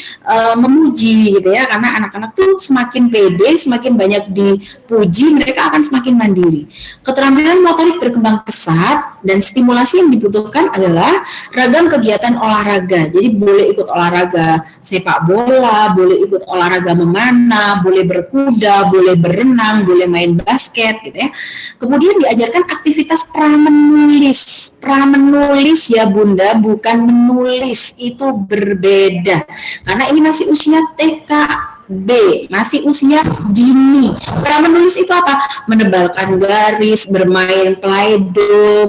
memuji gitu ya, karena anak-anak tuh semakin pede, semakin banyak dipuji, mereka akan semakin mandiri. Keterampilan motorik berkembang pesat dan stimulasi yang dibutuhkan adalah ragam kegiatan olahraga. Jadi boleh ikut olahraga sepak bola, boleh ikut olahraga memanah, boleh berkuda, boleh berenang, boleh main basket gitu ya. Kemudian diajarkan aktivitas pramenulis. Pramenulis ya bunda, bukan menulis, itu berbeda. Karena ini masih usia TKB, masih usia dini. Pramenulis itu apa? Menebalkan garis, bermain play-doh,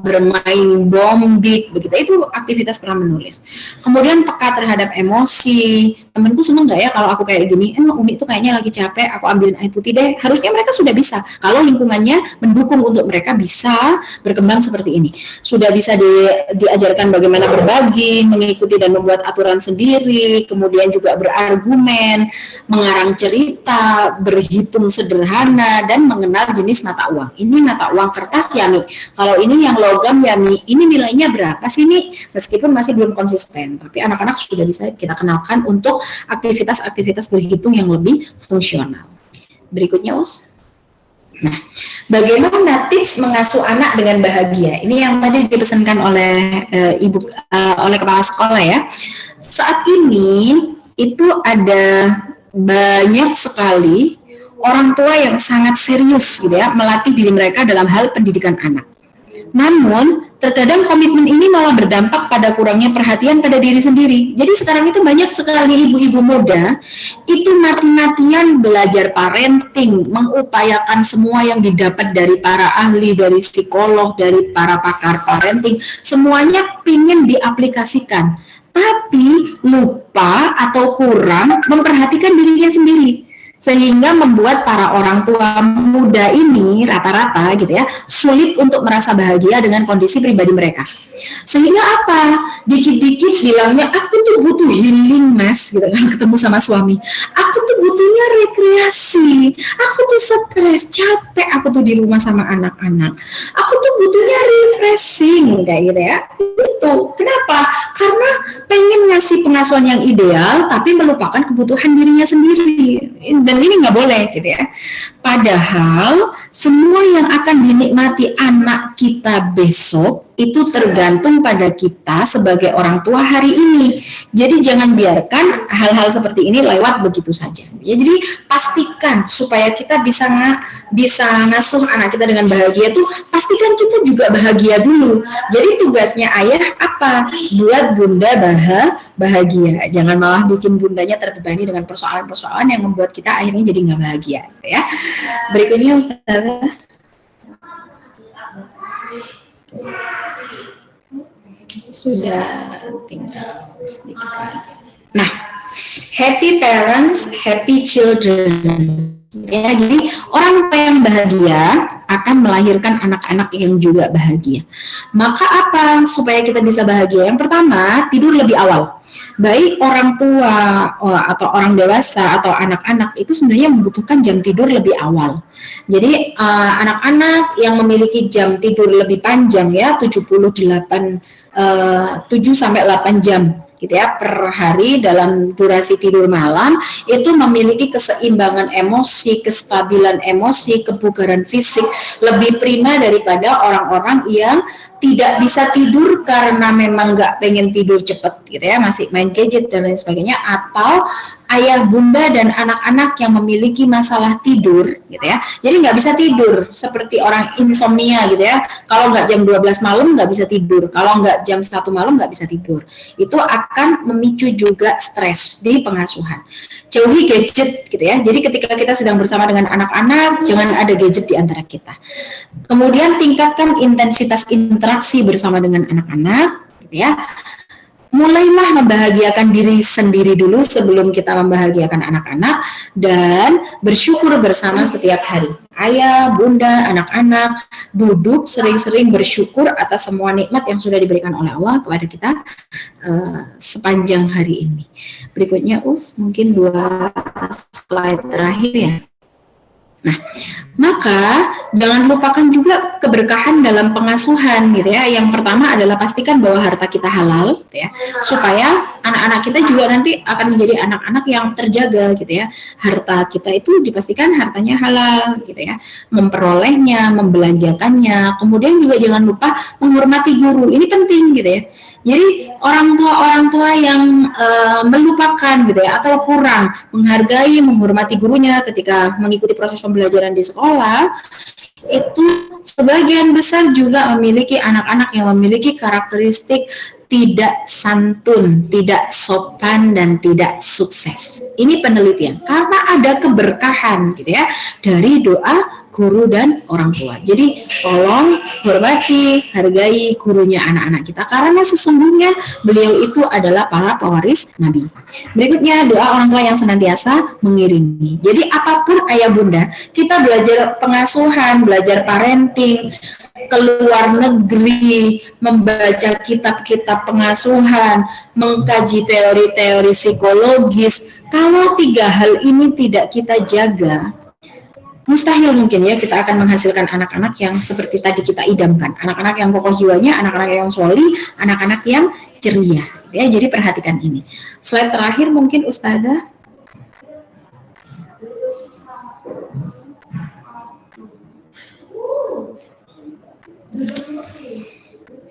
bermain bombik, begitu. Itu aktivitas pramenulis. Kemudian peka terhadap emosi. Temenku seneng nggak ya kalau aku kayak gini? Umi itu kayaknya lagi capek, aku ambilin air putih deh. Harusnya mereka sudah bisa. Kalau lingkungannya mendukung untuk mereka bisa berkembang seperti ini. Sudah bisa diajarkan bagaimana berbagi, mengikuti dan membuat aturan sendiri, kemudian juga berargumen, mengarang cerita, berhitung sederhana, dan mengenal jenis mata uang. Ini mata uang kertas ya Mi. Kalau ini yang logam ya Mi, ini nilainya berapa sih Mi? Meskipun masih belum konsisten, tapi anak-anak sudah bisa kita kenalkan untuk aktivitas-aktivitas berhitung yang lebih fungsional. Berikutnya Us. Nah, bagaimana tips mengasuh anak dengan bahagia? Ini yang tadi dipesankan oleh oleh kepala sekolah ya. Saat ini itu ada banyak sekali orang tua yang sangat serius gitu ya, melatih diri mereka dalam hal pendidikan anak. Namun, terkadang komitmen ini malah berdampak pada kurangnya perhatian pada diri sendiri. Jadi sekarang itu banyak sekali ibu-ibu muda itu mati-matian belajar parenting, mengupayakan semua yang didapat dari para ahli, dari psikolog, dari para pakar parenting, semuanya pingin diaplikasikan. Tapi lupa atau kurang memperhatikan dirinya sendiri. Sehingga membuat para orang tua muda ini rata-rata gitu ya sulit untuk merasa bahagia dengan kondisi pribadi mereka. Sehingga apa? Dikit-dikit bilangnya aku tuh butuh healing mas gitu kan, ketemu sama suami. Aku tuh butuhnya rekreasi. Aku tuh stres, capek aku tuh di rumah sama anak-anak. Aku tuh butuhnya refreshing kayak gitu ya. Itu kenapa? Karena pengen ngasih pengasuhan yang ideal tapi melupakan kebutuhan dirinya sendiri. Dan ini nggak boleh gitu ya. Padahal semua yang akan dinikmati anak kita besok itu tergantung pada kita sebagai orang tua hari ini. Jadi jangan biarkan hal-hal seperti ini lewat begitu saja. Ya, jadi pastikan supaya kita bisa ngasuh anak kita dengan bahagia tuh pastikan kita juga bahagia dulu. Jadi tugasnya ayah apa? Buat bunda bahagia. Jangan malah bikin bundanya terbebani dengan persoalan-persoalan yang membuat kita akhirnya jadi nggak bahagia. Ya. Berikutnya Ustazah. Sudah tinggal sedikit lagi. Nah, happy parents, happy children. Ya, jadi orang tua yang bahagia akan melahirkan anak-anak yang juga bahagia. Maka apa supaya kita bisa bahagia? Yang pertama, tidur lebih awal. Baik orang tua atau orang dewasa atau anak-anak itu sebenarnya membutuhkan jam tidur lebih awal. Jadi anak-anak yang memiliki jam tidur lebih panjang ya 7 sampai 8 jam gitu ya per hari dalam durasi tidur malam itu memiliki keseimbangan emosi, kestabilan emosi, kebugaran fisik lebih prima daripada orang-orang yang tidak bisa tidur karena memang nggak pengen tidur cepet gitu ya, masih main gadget dan lain sebagainya, atau ayah bunda dan anak-anak yang memiliki masalah tidur gitu ya, jadi nggak bisa tidur seperti orang insomnia gitu ya, kalau nggak jam 12 malam nggak bisa tidur, kalau nggak jam 1 malam nggak bisa tidur, itu akan memicu juga stres di pengasuhan. Jauhi gadget gitu ya, jadi ketika kita sedang bersama dengan anak-anak jangan ada gadget di antara kita. Kemudian tingkatkan intensitas interaksi bersama dengan anak-anak gitu ya. Mulailah membahagiakan diri sendiri dulu sebelum kita membahagiakan anak-anak, dan bersyukur bersama setiap hari. Ayah, bunda, anak-anak duduk sering-sering bersyukur atas semua nikmat yang sudah diberikan oleh Allah kepada kita sepanjang hari ini. Berikutnya mungkin 2 slide terakhir ya. Nah, maka jangan lupakan juga keberkahan dalam pengasuhan gitu ya. Yang pertama adalah pastikan bahwa harta kita halal gitu ya, supaya anak-anak kita juga nanti akan menjadi anak-anak yang terjaga gitu ya. Harta kita itu dipastikan hartanya halal gitu ya, memperolehnya, membelanjakannya. Kemudian juga jangan lupa menghormati guru, ini penting gitu ya. Jadi orang tua yang melupakan gitu ya, atau kurang menghargai, menghormati gurunya ketika mengikuti proses pembelajaran di sekolah, itu sebagian besar juga memiliki anak-anak yang memiliki karakteristik tidak santun, tidak sopan, dan tidak sukses. Ini penelitian, karena ada keberkahan gitu ya dari doa guru dan orang tua. Jadi tolong hormati, hargai gurunya anak-anak kita, karena sesungguhnya beliau itu adalah para pewaris Nabi. Berikutnya doa orang tua yang senantiasa mengiringi. Jadi apapun ayah bunda, kita belajar pengasuhan, belajar parenting, ke luar negeri, membaca kitab-kitab pengasuhan, mengkaji teori-teori psikologis. Kalau 3 hal ini tidak kita jaga, mustahil mungkin ya kita akan menghasilkan anak-anak yang seperti tadi kita idamkan. Anak-anak yang kokoh jiwanya, anak-anak yang solih, anak-anak yang ceria. Ya, jadi perhatikan ini. Slide terakhir mungkin Ustazah.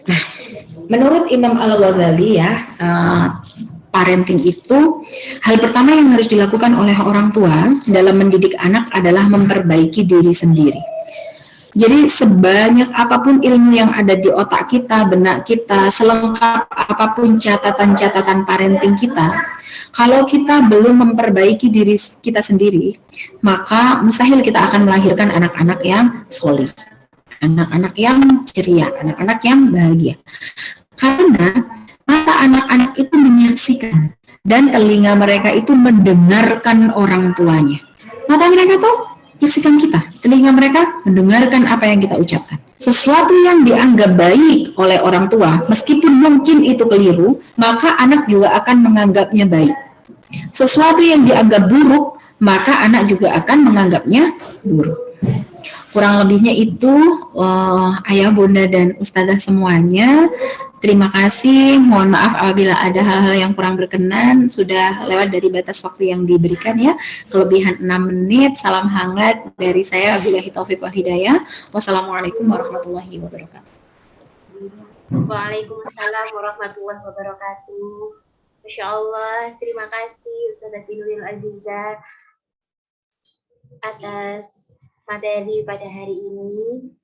Nah, menurut Imam Al-Ghazali ya, parenting itu hal pertama yang harus dilakukan oleh orang tua dalam mendidik anak adalah memperbaiki diri sendiri. Jadi sebanyak apapun ilmu yang ada di otak kita, benak kita, selengkap apapun catatan-catatan parenting kita, kalau kita belum memperbaiki diri kita sendiri, maka mustahil kita akan melahirkan anak-anak yang solih, anak-anak yang ceria, anak-anak yang bahagia. Karena mata anak-anak itu menyaksikan dan telinga mereka itu mendengarkan orang tuanya. Mata mereka tuh menyaksikan kita, telinga mereka mendengarkan apa yang kita ucapkan. Sesuatu yang dianggap baik oleh orang tua, meskipun mungkin itu keliru, maka anak juga akan menganggapnya baik. Sesuatu yang dianggap buruk, maka anak juga akan menganggapnya buruk. Kurang lebihnya itu ayah, bunda, dan ustazah semuanya. Terima kasih. Mohon maaf apabila ada hal-hal yang kurang berkenan. Sudah lewat dari batas waktu yang diberikan ya. Kelebihan 6 menit. Salam hangat dari saya. Wabillahi taufiq wal hidayah. Wassalamualaikum warahmatullahi wabarakatuh. Waalaikumsalam warahmatullahi wabarakatuh. Masya Allah. Terima kasih Ustazah Finuril Aziza atas materi pada hari ini.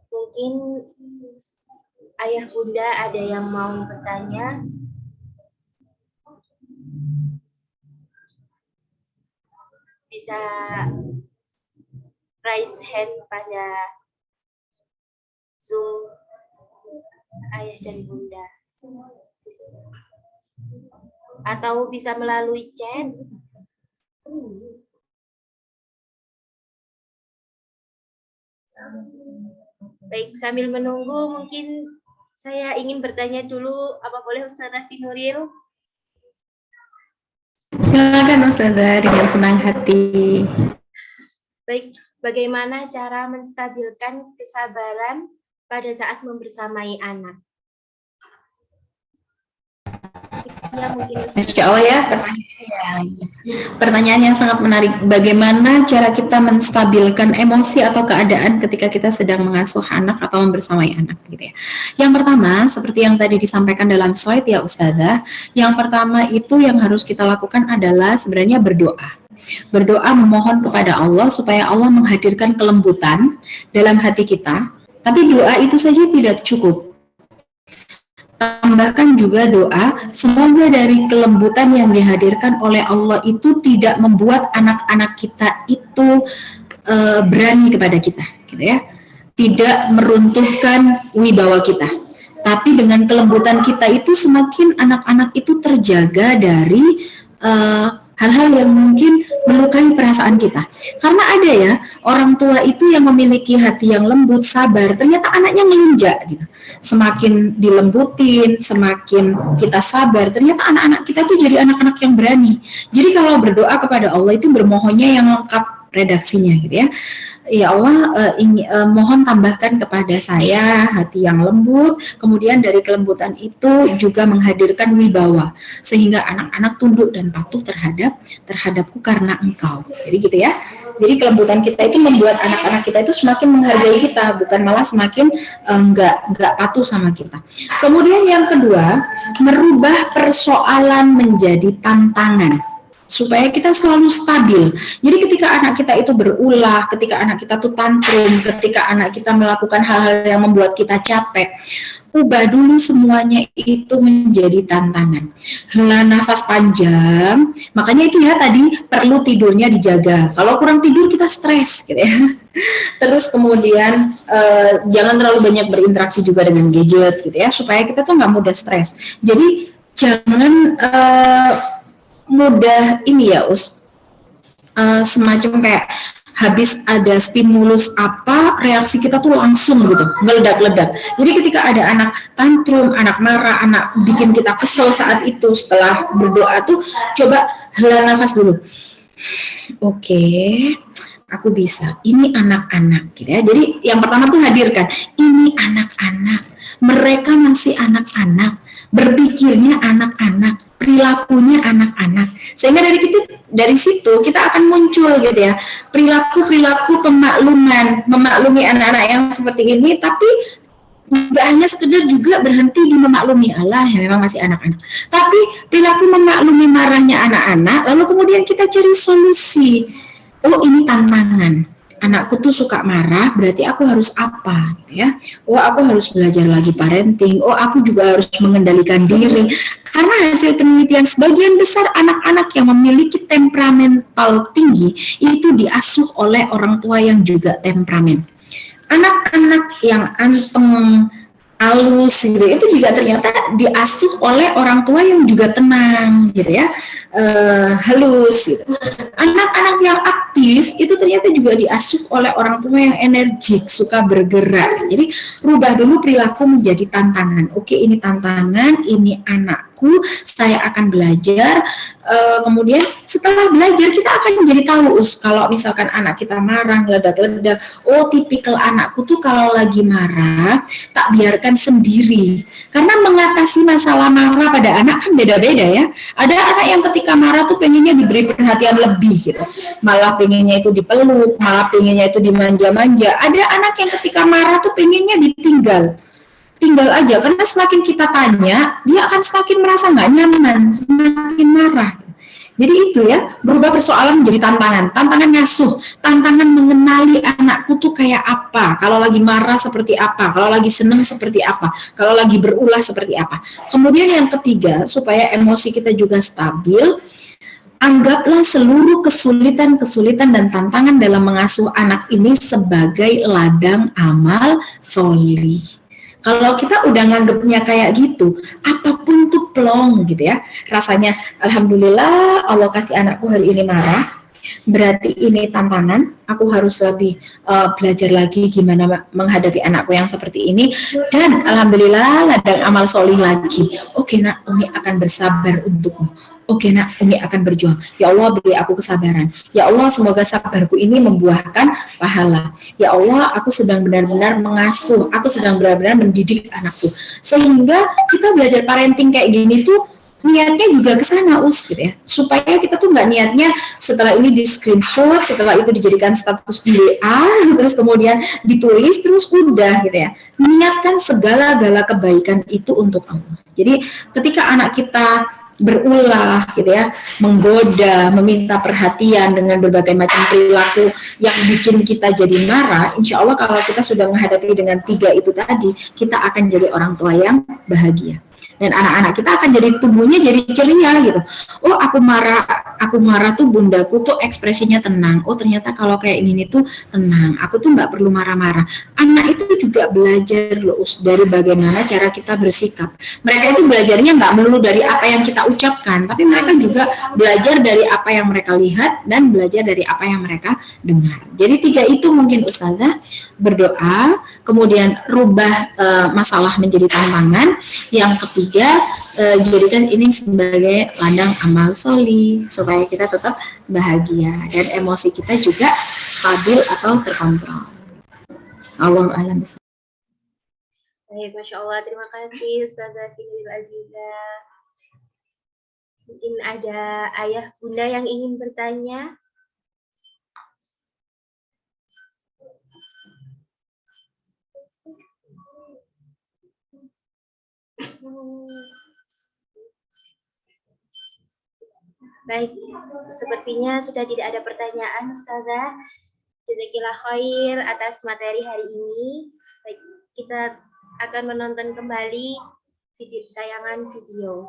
Mungkin ayah bunda ada yang mau bertanya? Bisa raise hand pada Zoom ayah dan bunda. Atau bisa melalui chat. Baik, sambil menunggu mungkin saya ingin bertanya dulu, apa boleh Ustazah Finuril? Silakan Ustazah, dengan senang hati. Baik, bagaimana cara menstabilkan kesabaran pada saat membersamai anak? Ya mungkin Masya Allah ya, pertanyaan yang sangat menarik. Bagaimana cara kita menstabilkan emosi atau keadaan ketika kita sedang mengasuh anak atau membersamai anak gitu ya. Yang pertama, seperti yang tadi disampaikan dalam slide ya Ustazah, yang pertama itu yang harus kita lakukan adalah sebenarnya berdoa. Berdoa memohon kepada Allah supaya Allah menghadirkan kelembutan dalam hati kita. Tapi doa itu saja tidak cukup. Tambahkan juga doa, semoga dari kelembutan yang dihadirkan oleh Allah itu tidak membuat anak-anak kita itu berani kepada kita, gitu ya. Tidak meruntuhkan wibawa kita. Tapi dengan kelembutan kita itu semakin anak-anak itu terjaga dari hal-hal yang mungkin melukai perasaan kita. Karena ada ya, orang tua itu yang memiliki hati yang lembut, sabar, ternyata anaknya ngelunjak gitu. Semakin dilembutin, semakin kita sabar, ternyata anak-anak kita tuh jadi anak-anak yang berani. Jadi kalau berdoa kepada Allah itu bermohonnya yang lengkap redaksinya gitu ya. Ya Allah, mohon tambahkan kepada saya hati yang lembut, kemudian dari kelembutan itu juga menghadirkan wibawa, sehingga anak-anak tunduk dan patuh terhadapku karena Engkau. Jadi gitu ya. Jadi kelembutan kita itu membuat anak-anak kita itu semakin menghargai kita, bukan malah semakin nggak patuh sama kita. Kemudian yang kedua, merubah persoalan menjadi tantangan, supaya kita selalu stabil. Jadi ketika anak kita itu berulah, ketika anak kita tuh tantrum, ketika anak kita melakukan hal-hal yang membuat kita capek, ubah dulu semuanya itu menjadi tantangan. Hela nafas panjang, makanya itu ya tadi perlu tidurnya dijaga. Kalau kurang tidur kita stres gitu ya. Terus kemudian jangan terlalu banyak berinteraksi juga dengan gadget gitu ya, supaya kita tuh nggak mudah stres. Jadi jangan mudah ini ya semacam kayak habis ada stimulus apa, reaksi kita tuh langsung gitu, meledak-ledak. Jadi ketika ada anak tantrum, anak marah, anak bikin kita kesel saat itu, setelah berdoa tuh coba hela nafas dulu. Oke, aku bisa. Ini anak-anak gitu ya. Jadi yang pertama tuh hadirkan, ini anak-anak. Mereka masih anak-anak, berpikirnya anak-anak, perilakunya anak-anak. Sehingga dari situ kita akan muncul gitu ya, perilaku pemakluman, memaklumi anak-anak yang seperti ini, tapi tidak hanya sekedar juga berhenti di memaklumi Allah yang memang masih anak-anak, tapi perilaku memaklumi marahnya anak-anak, lalu kemudian kita cari solusi. Oh, ini tantangan. Anakku tuh suka marah, berarti aku harus apa ya? Oh, aku harus belajar lagi parenting. Oh, aku juga harus mengendalikan diri. Karena hasil penelitian sebagian besar anak-anak yang memiliki temperamental tinggi itu diasuh oleh orang tua yang juga temperamen. Anak-anak yang anteng, halus gitu, itu juga ternyata diasuh oleh orang tua yang juga tenang gitu ya, halus gitu. Anak-anak yang aktif itu ternyata juga diasuh oleh orang tua yang energik, suka bergerak. Jadi rubah dulu perilaku menjadi tantangan. Oke, ini tantangan, ini anakku, saya akan belajar. Kemudian setelah belajar kita akan menjadi tahu, kalau misalkan anak kita marah, ngeledak-ledak, oh tipikal anakku tuh kalau lagi marah tak biarkan sendiri. Karena mengatasi masalah marah pada anak kan beda-beda ya. Ada anak yang ketika marah tuh pengennya diberi perhatian lebih gitu, malah pengennya itu dipeluk, malah pengennya itu dimanja-manja. Ada anak yang ketika marah tuh pengennya tinggal aja, karena semakin kita tanya, dia akan semakin merasa nggak nyaman, semakin marah. Jadi itu ya, berubah persoalan menjadi tantangan ngasuh, tantangan mengenali anakku tuh kayak apa, kalau lagi marah seperti apa, kalau lagi seneng seperti apa, kalau lagi berulah seperti apa. Kemudian yang ketiga, supaya emosi kita juga stabil, anggaplah seluruh kesulitan dan tantangan dalam mengasuh anak ini sebagai ladang amal sholih. Kalau kita udah nganggapnya kayak gitu, apapun tuh plong gitu ya. Rasanya, alhamdulillah Allah kasih anakku hari ini marah, berarti ini tantangan, aku harus lebih belajar lagi gimana menghadapi anakku yang seperti ini. Dan alhamdulillah ladang amal sholih lagi. Oke nak, Umi akan bersabar untukmu. Oke nak, Umi akan berjuang. Ya Allah, beri aku kesabaran. Ya Allah, semoga sabarku ini membuahkan pahala. Ya Allah, aku sedang benar-benar mengasuh, aku sedang benar-benar mendidik anakku. Sehingga kita belajar parenting kayak gini tuh niatnya juga ke sana gitu ya, supaya kita tuh nggak niatnya setelah ini di screenshot, setelah itu dijadikan status di WA, terus kemudian ditulis terus udah gitu ya. Niatkan segala-gala kebaikan itu untuk Allah. Jadi ketika anak kita berulah gitu ya, menggoda, meminta perhatian dengan berbagai macam perilaku yang bikin kita jadi marah, insya Allah kalau kita sudah menghadapi dengan 3 itu tadi, kita akan jadi orang tua yang bahagia. Dan anak-anak kita akan jadi tumbuhnya jadi ceria gitu. Oh, aku marah tuh bundaku tuh ekspresinya tenang. Oh, ternyata kalau kayak gini tuh tenang. Aku tuh nggak perlu marah-marah. Anak itu juga belajar loh dari bagaimana cara kita bersikap. Mereka itu belajarnya nggak melulu dari apa yang kita ucapkan, tapi mereka juga belajar dari apa yang mereka lihat dan belajar dari apa yang mereka dengar. Jadi 3 itu mungkin Ustazah, berdoa, kemudian rubah masalah menjadi tantangan. Yang ketiga, jadikan ini sebagai ladang amal sholih supaya kita tetap bahagia dan emosi kita juga stabil atau terkontrol. Allahu a'lam. Baik, Masya Allah. Terima kasih Ustazah Finuril Aziza. Mungkin ada ayah bunda yang ingin bertanya. Baik, sepertinya sudah tidak ada pertanyaan, Ustazah. Jazakillah khair atas materi hari ini. Baik, kita akan menonton kembali tayangan video.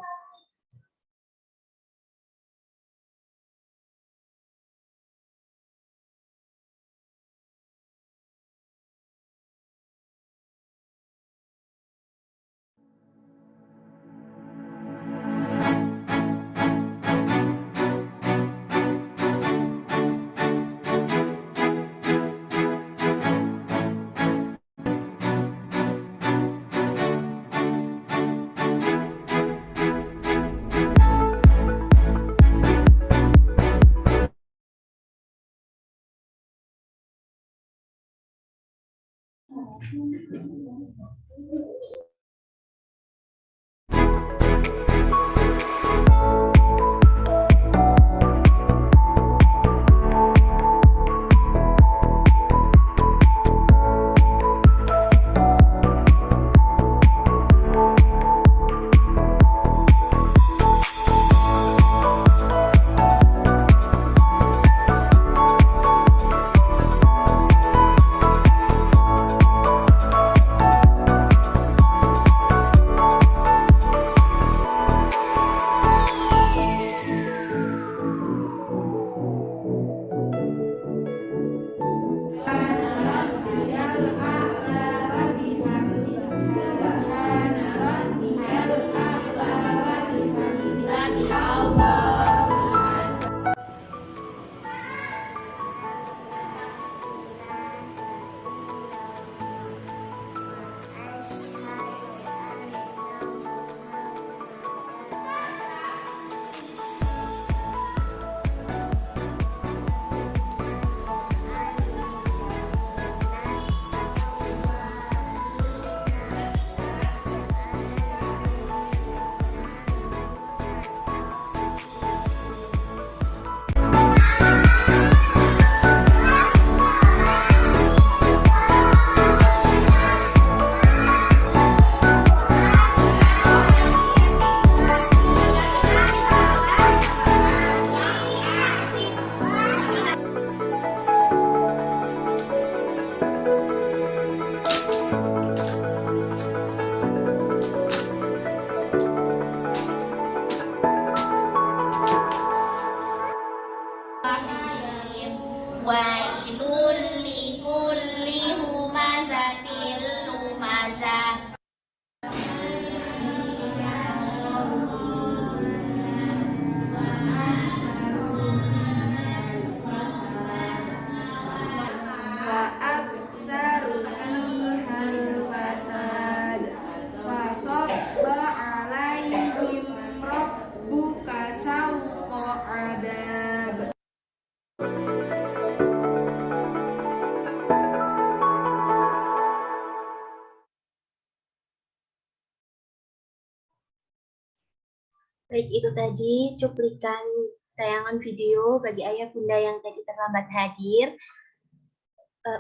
Baik, itu tadi cuplikan tayangan video bagi ayah bunda yang tadi terlambat hadir.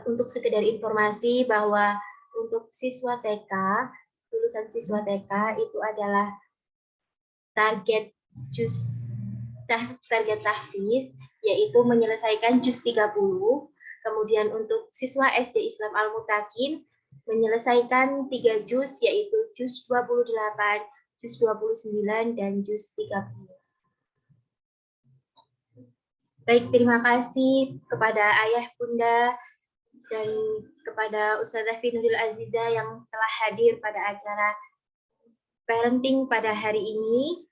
Untuk sekedar informasi bahwa untuk siswa TK, lulusan siswa TK itu adalah target target tahfiz, yaitu menyelesaikan juz 30. Kemudian untuk siswa SD Islam Al-Mutakin menyelesaikan 3 juz, yaitu juz 28, juz 29, dan juz 30. Baik, terima kasih kepada ayah bunda dan kepada Ustazah Finuril Aziza yang telah hadir pada acara parenting pada hari ini.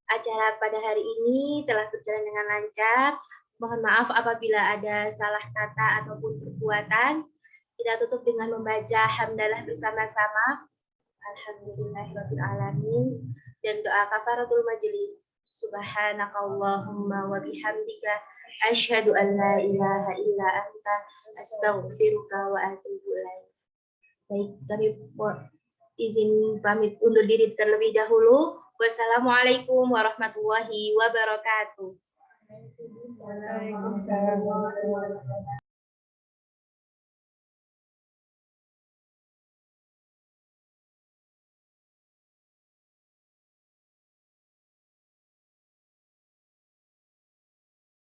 Acara pada hari ini telah berjalan dengan lancar. Mohon maaf apabila ada salah kata ataupun perbuatan. Kita tutup dengan membaca hamdalah bersama-sama. Alhamdulillahirrahmanirrahim. Dan doa kafaratul majelis. Subhanakallahumma wa bihamdika asyhadu an la ilaha illa anta astaghfiruka wa atubu ilaik. Baik, kami izin pamit undur diri terlebih dahulu. Wassalamualaikum warahmatullahi wabarakatuh. Waalaikumsalam warahmatullahi wabarakatuh.